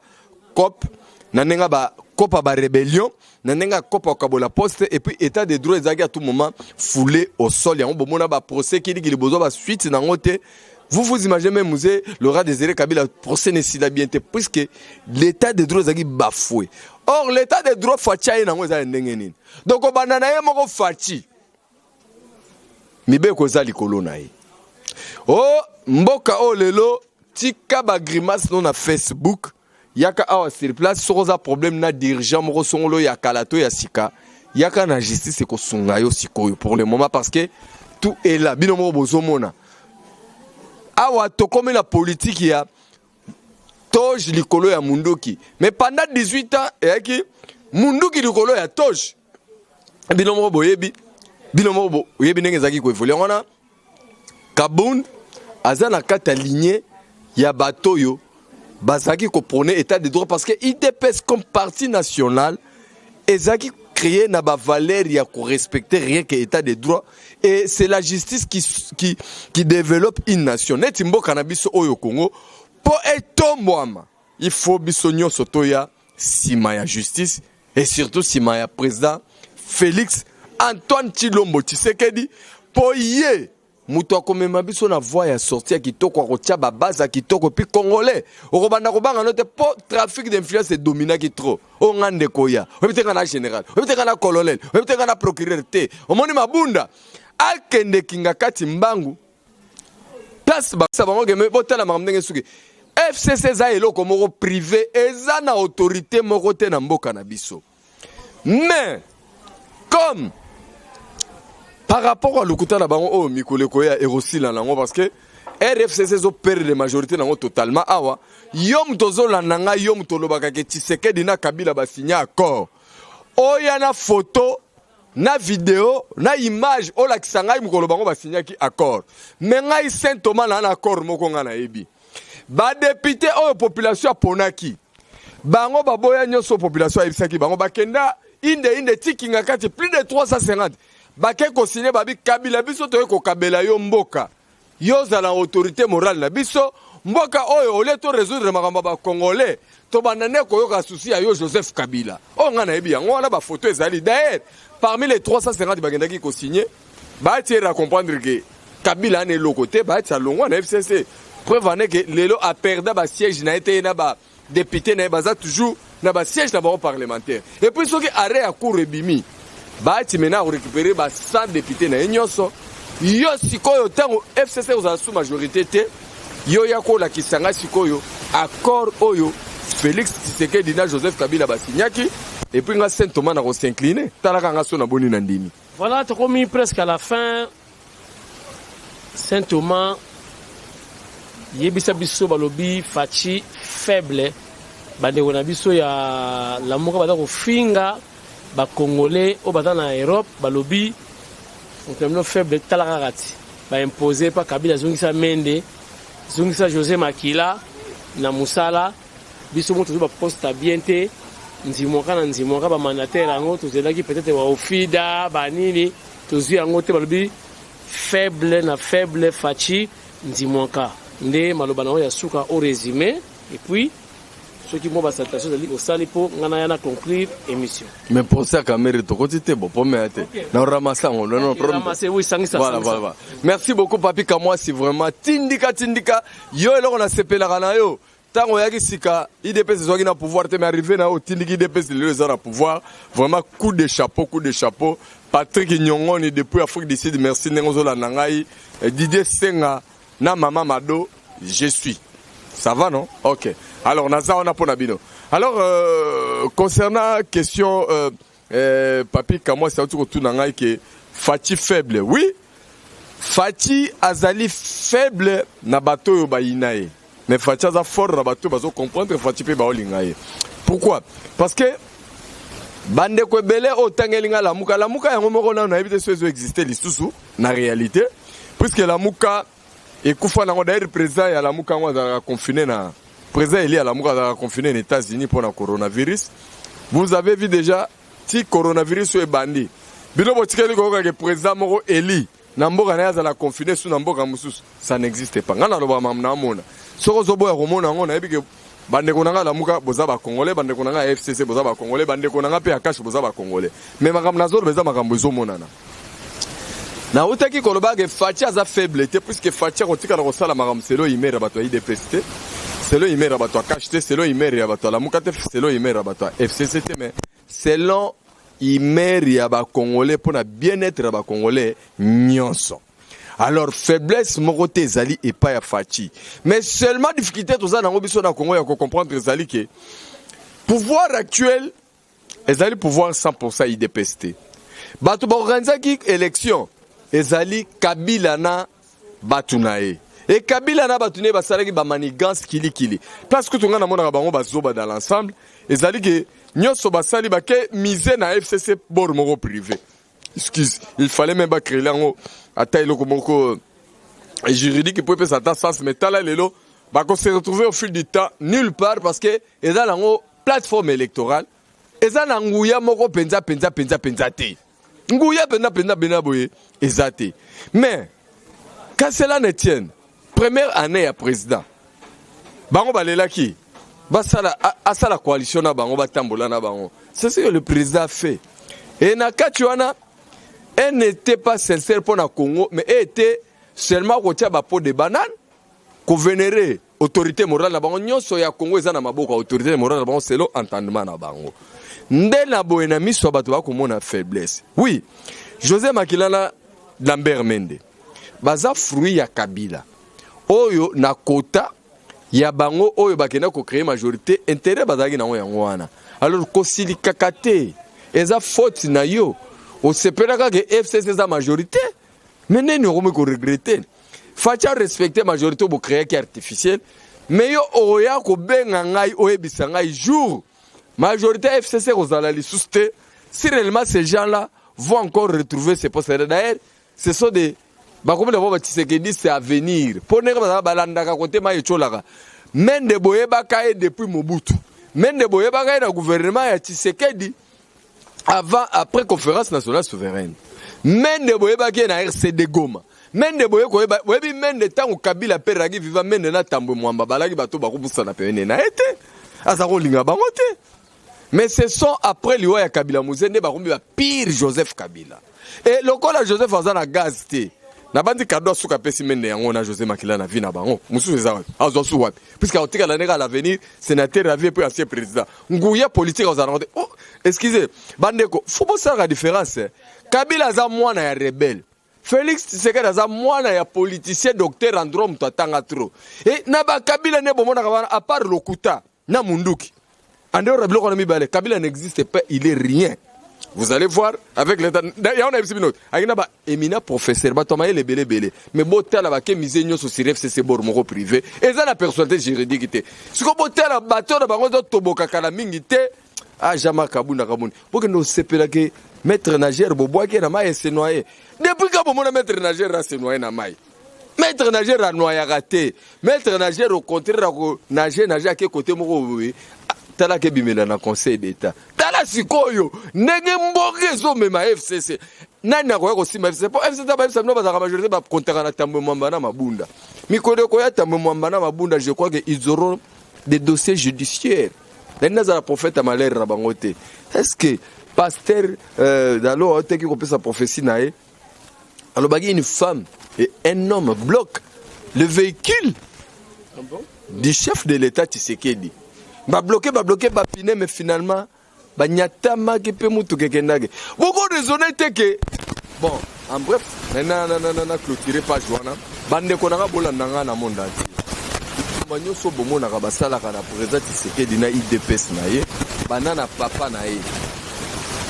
cop nanenga ba copa ba rébellion nanenga copa kabola poste et puis état de droit ezaki à tout moment foulé au sol yango bomona ba procès qui dit qu'il besoin ba suite na ngote vous imaginez même musée Laurent Désiré Kabila procès ne sida bien te puisque l'état de droit ezaki bafoué or l'état de droit facha na ngo ezali ndenge nini donc obanda na ye moko fachi mibe ko zali kolona ye oh mboka o lelo tika ba grimace non na Facebook yaka awa sur place soza problème na dirigeant moko songolo ya kalato ya sika yaka na justice ko sunga yo sikoyo pour le moment parce que tout est là bino mo bozomona awa to comme la politique ya toge likolo ya munduki mais pendant 18 ans yaki munduki likolo ya toge bino mo boyebi ndenge zaki ko evoluer ngona Kabund azana kata lignée ya batoyo bazaki ko prôner état de droit parce que IDPS comme parti national ezaki créé na ba valeur ya ko respecter rien que état de droit et c'est la justice qui développe une nation neti mboka na biso oyo Congo po etombwama il faut biso nyonso toya sima ya justice et surtout sima ya président Félix Antoine Tshilombo Tshisekedi po ye muto akomema biso na voie ya sortir kitoko akotia ba base kitoko puis congolais okobanda kobanga note po trafic d'influence domina ki trop o ngande koya obiteka na général obiteka na colonel obiteka na procureur te omoni mabunda akende kinga kati mbangu place ba bango ke botala makamdenge suki FCC za eloko moko privé eza na autorité moko te na mboka na biso mais comme par rapport à l'Okuta Nabango, oh, Mikolekoya et aussi là, parce que RFCC zo perd les majorités nango totalement. Awa, yom tozo la nanga yom tolobaka ke Tshisekedi na Kabila ba signé accord. Oya na photo, na vidéo, na image, o la kisangai mukolobango ba signé ki accord. Mais ngai Saint Thomas na accord moko nga na yebi. Ba député o population ponaki. Bango baboya nyoso population ebisaki bango bakenda inde tikinga kati plus de 350. Bake ko signé babi Kabila biso to ko kabela yo mboka. Yo zala autorité morale na biso mboka oyo ole to résoudre makamba ba congolais to banane ko yoka souci ya yo Joseph Kabila. O nga na yebi yango wana ba photo ezali d'ailleurs parmi les 350 bagendaki ko signé ba tirer à comprendre que Kabila ne lo côté ba tsa longwa na FCC. Preuve en est que lelo a perdu ba siège na été na ba député na baza toujours na ba siège na ba parlementaire. Et puis ce qui arrêt à cour ebimi ba ti mena récupérer ba 100 députés na nyonso. Yo sikoyo tango FCC aux sous majorité te yo yako la kisanga sikoyo accord oyo Félix Tshisekedi na Joseph Kabila basinyaki et puis nga Saint Thomas na ko s'incliner talaka nga so na boni na ndimi. Voilà, tu as mis presque à la fin. Saint Thomas yebisa biso balobi fachi faible bande kona biso ya lamuka bata ko finga ba congolais o bata na Europe balobi on faible talakarati ba imposer pa Kabila zongisa Mende zongisa José Makila na Musala biso mo tuzo ba poste bien te nzimoka ba mandataire yango tozelaki peut-être wa ofida ba nini tozu yango te balobi faible na faible fachi nzimoka nde maloba na ya suka au résumé et puis ceux qui m'ont ba salutation de au salipo ngana yana conclure émission. Mais pour ça caméra to côté bon pour me na ramassa on non problème. Ramasser oui sangisa. Voilà. Merci beaucoup papi Kamwa si vraiment tindika yo eloko na sepela kana yo. Tango yaki sika IDPS zo na pouvoir te mais arrivé na o tindiki IDPS le zo na pouvoir vraiment coup de chapeau Patrick Nyongoni depuis Afrique du Sud merci nengozo la nangai Didier Senga na Mama Mado je suis. Ça va non? OK. Alors naza on a pour nabino. Alors concernant question papi Kamwa c'est tout nangai que Fati faible. Oui. Fati azali faible na bato yo bayinae. Mais Fati aza fort na bato bazo comprendre Fati pe ba olingaye. Pourquoi? Parce que bande ko belé otangelinga la muka yango moko na éviter ce exister lisusu na réalité puisque la muka ekufa nango d'ailleurs président ya la muka ngo za confiné na président Eli à la muka za confiné aux États-Unis pour le coronavirus. Vous avez vu déjà si coronavirus est bandi. Bino botikeli ko ka président moko Eli na mboka na za la confiné sous na mboka mususu ça n'existe pas. Ngana loba mamna mona. Soko zobo ya komona ngo na yebi bande konanga la muka boza ba congolais bande konanga FCC boza ba congolais bande konanga pe akash boza ba congolais mais makambo nazo beza makambo ezo monana na utaki koloba ke Fati aza faiblesse puisque Fati kotika na kosala makambo selo imera bato IDPS selo imera bato akash selo imera bato la muka te selo imera bato FCC mais selon imera ba congolais pour na bien-être ba congolais nyonso. Alors faiblesse morote zali et pas ya Fati. Mais seulement difficulté tout ça dans biso na Congo ya ko comprendre zali que pouvoir actuel ezali pouvoir 100% IDPST. Batu ba organiser ki élection ezali Kabila na batunae. Et Kabila na batunae ba salaki ba manigance kili. Parce que tout ngana mona bango ba zoba dans l'ensemble ezali que nyoso ba sali ba ke miser na FCC bor moko privé. Excuse, il fallait même pas créer là à taille locomoko juridique pour ça ta sens mais là lelo va se retrouver au fil du temps nulle part parce que ils ont une plateforme électorale ils ont nguya moko penza te nguya penza boye ezate mais quand cela ne tienne première année à président bango balela ki basala asala coalition na bango batambola na bango c'est ce que le président a fait et na katuana elle n'était pas sincère pour le Congo, mais elle était seulement côté à pot de banane, qu'on vénérait autorité morale na bango nyonso ya Congo ezana maboko autorité morale na bango selo entendement na bango. Nde na boena miso bato ba komona faiblesse. Oui, José Makila Lambert Mende. Baza fruit ya Kabila. Oyo na kota ya bango oyo bakena ko créer majorité intérêt bazaki na yango wana. Alors ko silikakate eza faute na yo. au sepelaka que FCC sa majorité mais neni okomi ko regretter facha respecter majorité bo créer qui artificiel mais yo oya ko benga ngai oyebisa ngai jour majorité FCC kozala lisuste si réellement ces gens là vont encore retrouver ces postes d'ailleurs ce sont des bakomi d'abord Tshisekedi c'est à venir pour ne pas balandaka côté ma yecholaka mende boyebaka depuis Mobutu mende boyebaka na gouvernement ya Tshisekedi avant après conférence nationale souveraine mende boyebaka na RCD Goma mende boyeba webi mende tango Kabila peragi viva mende na tambo mwamba balaki bato bakubusa na pene na été azako linga bangote mais ce sont après liwa ya Kabila Muzende bakumbi ba pire Joseph Kabila et lokola Joseph azana gaz te na bandi kado suka pesi mende yango na José Makila na vie na bango musu eza azo su wapi puisque otika la nega à l'avenir sénateur avié puis ancien président nguya politique ozana oh excusez bandeko faut pas ça la différence Kabila za mwana ya rebelle Félix Tshisekedi aza mwana ya politicien docteur Androm Tatanga trop et na ba Kabila ne bomona kabana à part Lokuta na Munduki ande rebelo ko na mibale Kabila n'existe pas il est rien. Vous allez voir avec l'état. On a une autre. Il y a un éminent professeur, il est belé. Mais bon, il y a un misénio sur FCC Bormoro privé. Et ça, la personnalité juridique. Si vous avez un bateau, vous avez un toboka kalamingité. Ah, jamais Kabouna Kaboun. Pour que nous sépions que maître nageur, Bobois qui est na maille, s'est noyé. Depuis que mon maître nageur a s'est noyé na maille. Maître nageur a noyé raté. Maître nageur, au contraire, nager à quel côté mon tala ke bimela na conseil d'état tala sikoyo ndenge mboke zo mema FCC nani akoya kosima FCC po FCC ba FCC no bazaka majorité ba kontaka na tambo mwamba na mabunda mikode ko ya tambo mwamba na mabunda je crois que ils auront des dossiers judiciaires nani za prophète malheur na bangote est-ce que pasteur dalo oteki ko pesa prophétie nae alors bagi une femme et un homme bloquent le véhicule du chef de l'état Tshisekedi ba bloqué piné mais finalement ba nyatama ki pe mutu kekendage beaucoup raisonner que bon en bref na clôturer page wana bande ko na bola nanga na monde entier banyo so bomona ka basala kana président Tshisekedi na IDPS na ye banana papa na ye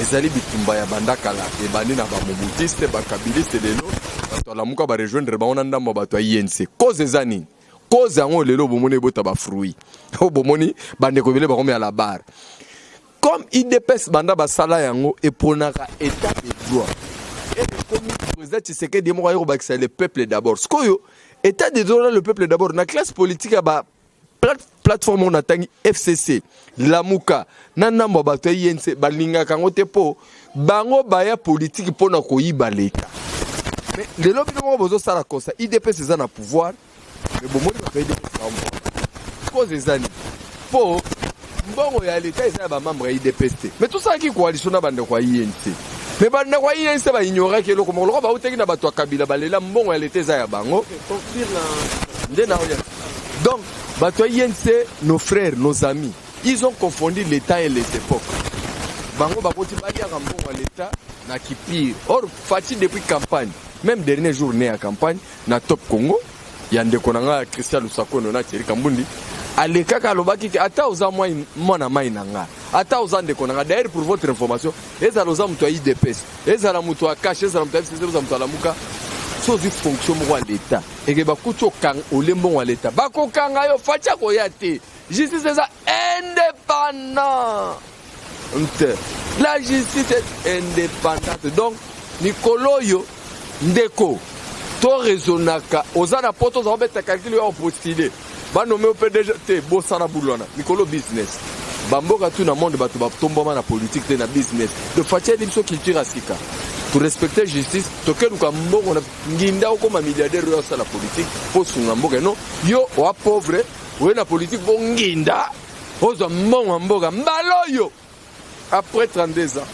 ezali bitumba ya bandakala e bandi na ba mobutiste ba kabiliste lelo bato la muka ba rejoindre ba ona ndamba bato ya INC cause ezani cause yango lelo bomoni bota ba fruit o bomoni bande ko bele ba komi à la barre comme IDPS banda ba sala yango et ponaka état de droit et comme président Tshisekedi mo ko ba le peuple d'abord skoyo état de droit le peuple d'abord na classe politique ba plateforme on atangi FCC Lamuka nanamba bato INC balinga kango te po bango baya politique pona ko yiba l'état mais lelo bino bozo sala kosa IDPS eza na pouvoir mais bon moi je vais dire cause des années pour bon ya l'état eza ba membre IDPS mais tout ça qui coalition na bande kwa INC mais bande kwa INC ba ignorer que loko moko ba uteki na bato Kabila balela mbongo ya l'état eza ya bango donc bato INC nos frères nos amis ils ont confondu l'état et les époques bango ba koti bali ya mbongo ya l'état na kipire or fati depuis campagne même dernier journée à campagne na Top Congo yande konanga Christian Lusakono na Thierry Kambundi alekaka lobaki ke ata oza mwana mai nanga ata oza ndeko nanga d'ailleurs pour votre information ezala oza muto IDPS ezala muto akash ezala muto FCC ezala muto alamuka sozi fonction mo wa l'état eke bakuto kang olembo wa l'état bakokanga yo facha ko yate justice eza indépendant la justice est indépendante donc Nikolo yo ndeko to raisonnaka ozana poto za obeta calcul yo postulé ba nommé au PDG te bosana bulwana Nikolo business bamboka tout na monde bato ba tomboma na politique te na business de fatia limso culture asika to respecter justice to keluka mbongo na nginda ko ma milliardaire yo sala politique po sunga mboka no yo wa pauvre we na politique bo nginda ozo mbongo mboka mbalo yo après 32 ans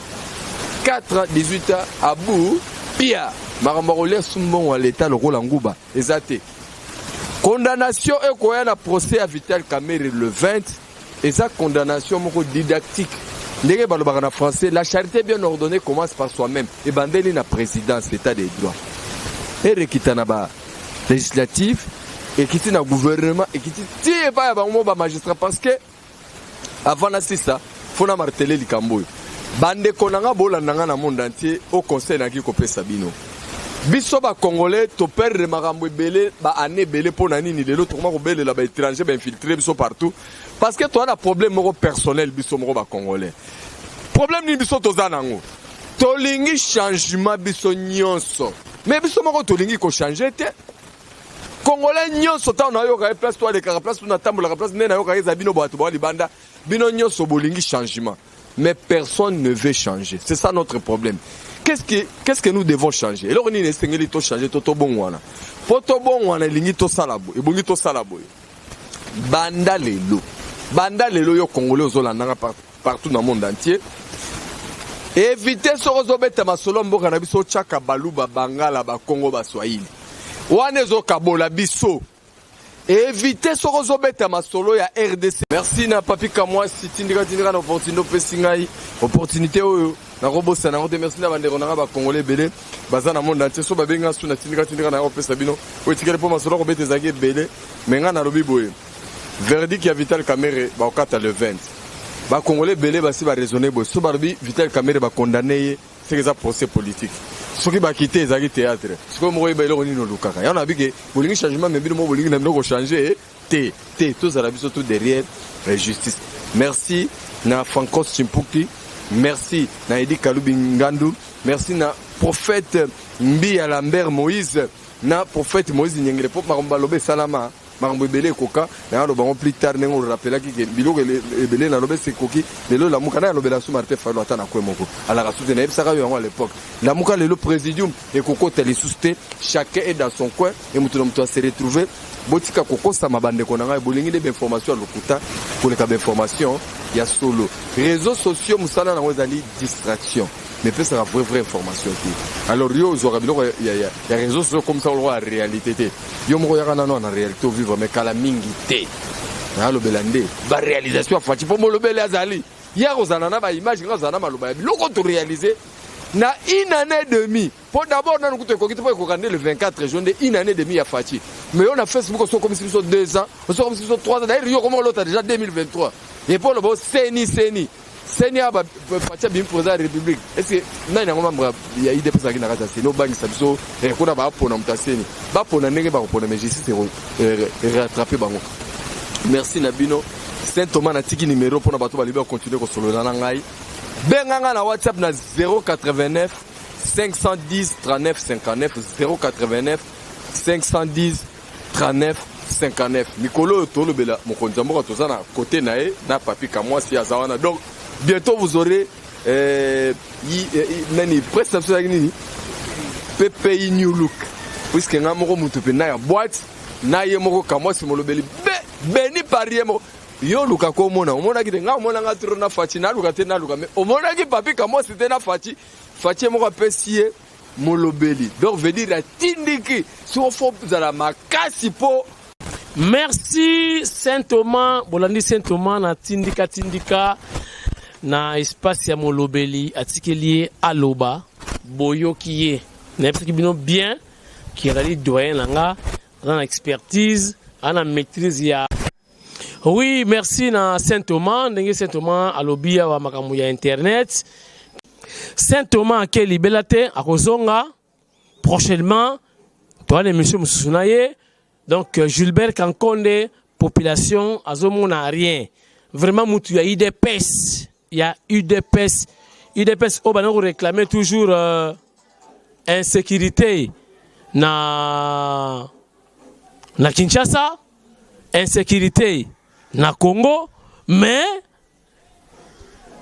4 ans 18 ans à bout pia Marambarolia Sumbon à l'état le rôle en Gouba. Exacté. Condamnation et quoi un procès à Vital Kamerhe le 20. Et sa condamnation didactique. Les balobara français, la charité bien ordonnée commence par soi-même. Et bandeli na présidence, l'état des droits. Et rekitanaba législatif, et qui na gouvernement, et qui tire pas à magistrat parce que avant la ça, faut na marteler les camboy. bande konanga bolandanga na monde entier au conseil na ki kopesa bino biso ba congolais to perdre makambo ebele ba année belé pour nani ni lelo to ko belela ba étranger ba infiltrer biso partout parce que toi na problème moko personnel biso moko ba congolais problème ni biso tozanango tolingi changement biso nyonso mais biso moko tolingi ko changer te congolais nyonso ta na yo ka place toi de ka place na tambola ka place na yo ka ezabino bato ba libanda bino nyonso bolingi changement mais personne ne veut changer. C'est ça notre problème. Qu'est-ce que nous devons changer? Et là, on est essayé de changer toto bongwana. Poto bongwana lingi to salabo. Et bongi to salabo. Banda lelo yo congolais ozolandanga partout dans le monde entier. Évitez ce rozobeta masolo mboka na biso chaka baluba bangala ba Congo ba Swahili. Wane zo kabola biso. Évitez ce rozobeta masolo ya RDC. Merci na papi kamwa sitindika na opportunité oyo na robosa na rote merci na bandeko na ba congolais belé bazana monde entier so babenga su na tindika na opesa bino otikele po masolo ko bete zaki belé menga na lobi boye verdict ya Vital Kamerhe ba okata le 20 ba congolais belé basi ba raisonner boye so barbi Vital Kamerhe ba condamné c'est que ça procès politique ce qui va quitter ezaki théâtre ce que mo yeba eloko nino lukaka ya na bike bolingi changement mais bino mo bolingi na ndoko changer te tous arabi surtout derrière la justice. Merci na Francos Chimpuki, merci na Edi Kalubi Ngandu, merci na prophète Mbi Lambert Moïse, na prophète Moïse Nyengele pop maromba lobe salama maromba belé koka na lo bango plus tard nengo le rappela ki biloko belé na lobe sekoki lelo la muka na lobe la sous Martin Fayulu atana kwemoko ala rasute na ebsaka yo à l'époque la muka le présidium et koko teli susté chacun est dans son coin et mutuno mto se retrouver botika koko sa mabande konanga bolingi de information à lokuta pour les cas d'information il y a solo réseaux sociaux musala na wezali distraction mais peut ça la vraie information alors yo zo rabilo il y a réseaux sociaux comme ça on la réalité yo mo ya kana na réalité vivre mais kala mingi té na lo belande ba réalisation fati pour mo lo bele azali ya kozana na ba image ngazana maloba biloko to réaliser na une année et demie. Pour d'abord, on a le 24 juin, une année et demie à Fati. Mais on a Facebook, on comme si nous sommes 2 ans, on comme si nous sommes 3 ans. D'ailleurs, comment l'autre a déjà 2023. Et pour le bon, Seni a Fati bien pour la République. Est-ce que il y a eu des personnes qui n'ont pas été no bank sabso et qu'on a pas pour nous Seni. Pas pour n'aller pas pour mais justice et rattraper bango. Merci Nabino. Saint Thomas na tiki numéro pour na bato ba libérer continuer ko solo na ngai. Benganga na WhatsApp na 089 510 39 59 089 510 39 59 Mikolo tolo bela mokonzi moko toza na côté nae na papi kamwa si azawana donc bientôt vous aurez nani prestation nini PPI New Look puisque nga moko mutu pe na ya boîte na ye moko kamwa si molobeli beni parie moko yo luka ko mona ki nga mona nga tro na Fati na luka te na luka mais omona ki papi kamo c'était na Fati moko pesie molobeli donc veut dire tindiki so fo za la makasi po. Merci Saint Thomas bolandi Saint Thomas na tindika na espace ya molobeli atikelier aloba boyokiye na epeki bino bien qui rali doyen langa dans expertise ana maîtrise ya. Oui, merci na Saint Thomas. Saint Thomas alobia wa makambo ya internet. Saint Thomas ke libelate akozonga prochainement toi l'émission Mususunaye. Donc Gilbert Kankonde population azomona rien. Vraiment mutu ya UDPS. Il y a UDPS au banoko réclamer toujours insécurité na Kinshasa, insécurité na Congo, mais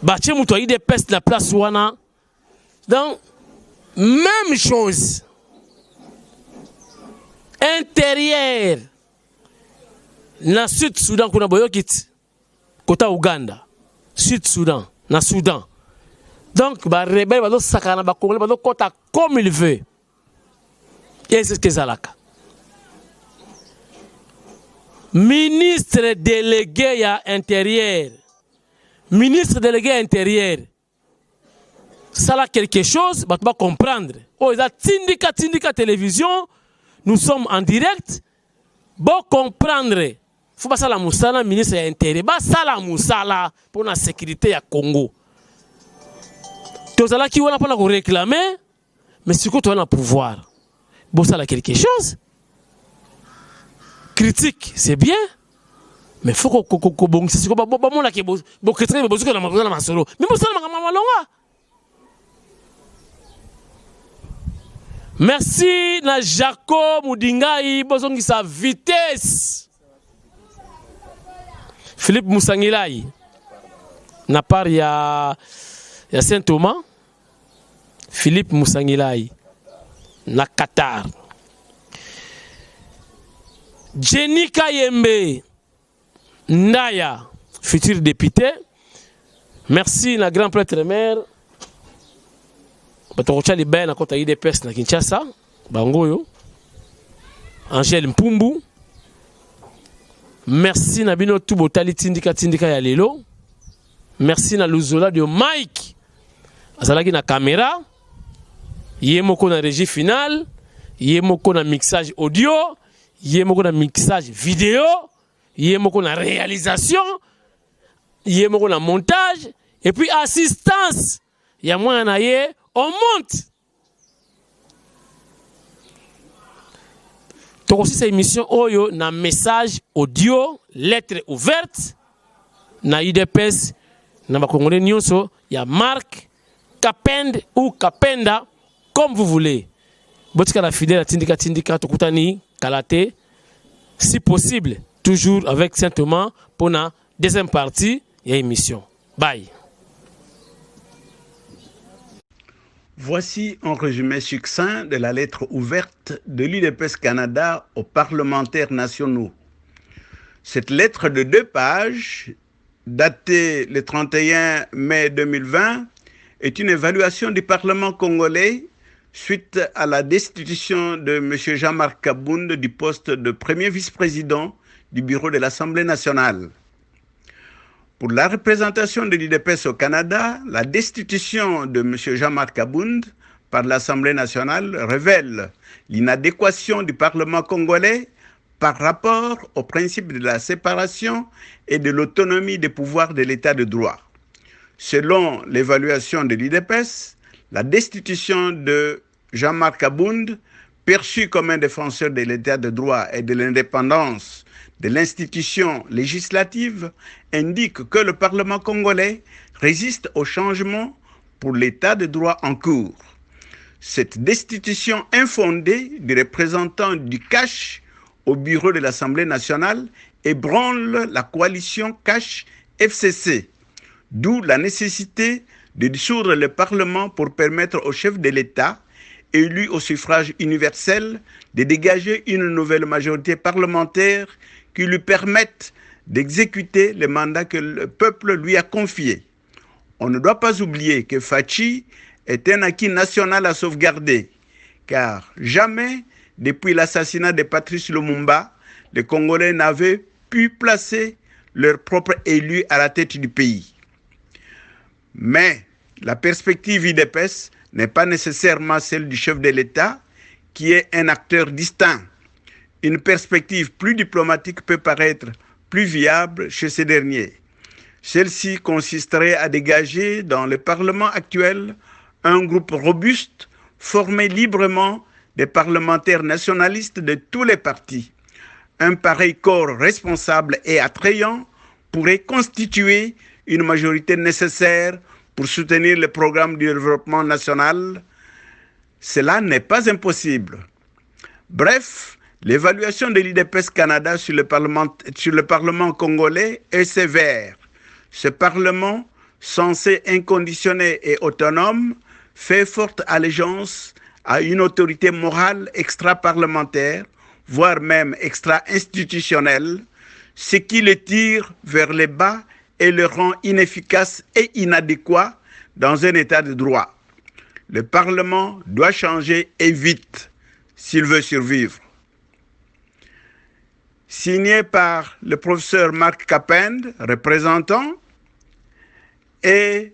bâtir moutoyer des pestes la place wana. Donc même chose intérieur na Sud Soudan kuna boyokit kota Uganda Sud Soudan na Soudan. Donc ba rebelle ba sakana ba Congolais ba kota comme il veut. Et c'est ce que zalaka. Ministre délégué à intérieur. Ministre délégué à intérieur. Ça là quelque chose, bah tu vas comprendre. Oh, ils ont Tindika télévision. Nous sommes en direct. Bon comprendre. Faut pas ça la moussala ministre de l'intérieur. Bah ça la moussala pour la sécurité à Congo. tozala qui wana pona ko réclamer mais si tu as le pouvoir bon ça là quelque chose critique c'est bien mais faut que bon c'est quoi bon mon là qui bon critique bon que na masolo mais bon ça la malonga. Merci na Jacob Moudingai bozongi sa vitesse. Philippe Moussangilai na part ya Saint-Thomas. Philippe Moussangilai na Qatar. Jenny Kayembe Ndaya, futur député. Merci na grand prêtre maire. Batokocha libaya na kota IDPS na Kinshasa, bangoyo. Angel Mpumbu. Merci na bino tout botali tindika ya lelo. Merci na Luzola de Mike. Azalaki na caméra. Yemoko na régie finale. Yemoko na mixage audio. Yemoko na mixage vidéo. Yemoko na réalisation. Yemoko na montage. Et puis assistance. Yamwa na ye. On monte. Donc aussi cette émission oyo na message audio, lettre ouverte na IDPS na bakongolais nyonso ya Marc Kapend ou Kapenda comme vous voulez. Botika la fidèle tindika tokutani kalate si possible toujours avec Saint-Thomas pour la deuxième partie de l'émission. Bye. Voici un résumé succinct de la lettre ouverte de l'UDPS Canada aux parlementaires nationaux. Cette lettre de 2 pages, datée le 31 mai 2020, est une évaluation du Parlement congolais suite à la destitution de M. Jean-Marc Kabound du poste de premier vice-président du bureau de l'Assemblée nationale. Pour la représentation de l'UDPS au Canada, la destitution de M. Jean-Marc Kabound par l'Assemblée nationale révèle l'inadéquation du Parlement congolais par rapport au principe de la séparation et de l'autonomie des pouvoirs de l'État de droit. Selon l'évaluation de l'UDPS, la destitution de Jean-Marc Kabound, perçu comme un défenseur de l'État de droit et de l'indépendance de l'institution législative, indique que le Parlement congolais résiste au changement pour l'État de droit en cours. Cette destitution infondée du représentant du CACH au bureau de l'Assemblée nationale ébranle la coalition CACH-FCC, d'où la nécessité de dissoudre le Parlement pour permettre au chef de l'État, élu au suffrage universel, de dégager une nouvelle majorité parlementaire qui lui permette d'exécuter le mandat que le peuple lui a confié. On ne doit pas oublier que Fachi est un acquis national à sauvegarder, car jamais, depuis l'assassinat de Patrice Lumumba, les Congolais n'avaient pu placer leur propre élu à la tête du pays. Mais la perspective UDPS n'est pas nécessairement celle du chef de l'État, qui est un acteur distinct. Une perspective plus diplomatique peut paraître plus viable chez ces derniers. Celle-ci consisterait à dégager dans le Parlement actuel un groupe robuste, formé librement des parlementaires nationalistes de tous les partis. Un pareil corps responsable et attrayant pourrait constituer une majorité nécessaire pour soutenir le programme du développement national. Cela n'est pas impossible. Bref, l'évaluation de l'UDPS Canada sur le Parlement congolais est sévère. Ce Parlement, censé inconditionné et autonome, fait forte allégeance à une autorité morale extra-parlementaire, voire même extra-institutionnelle, ce qui le tire vers le bas et le rend inefficace et inadéquat dans un état de droit. Le Parlement doit changer et vite s'il veut survivre. Signé par le professeur Marc Kapend, représentant, et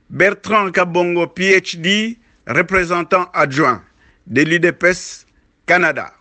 Bertrand Kabongo, PhD, représentant adjoint de l'UDPS Canada.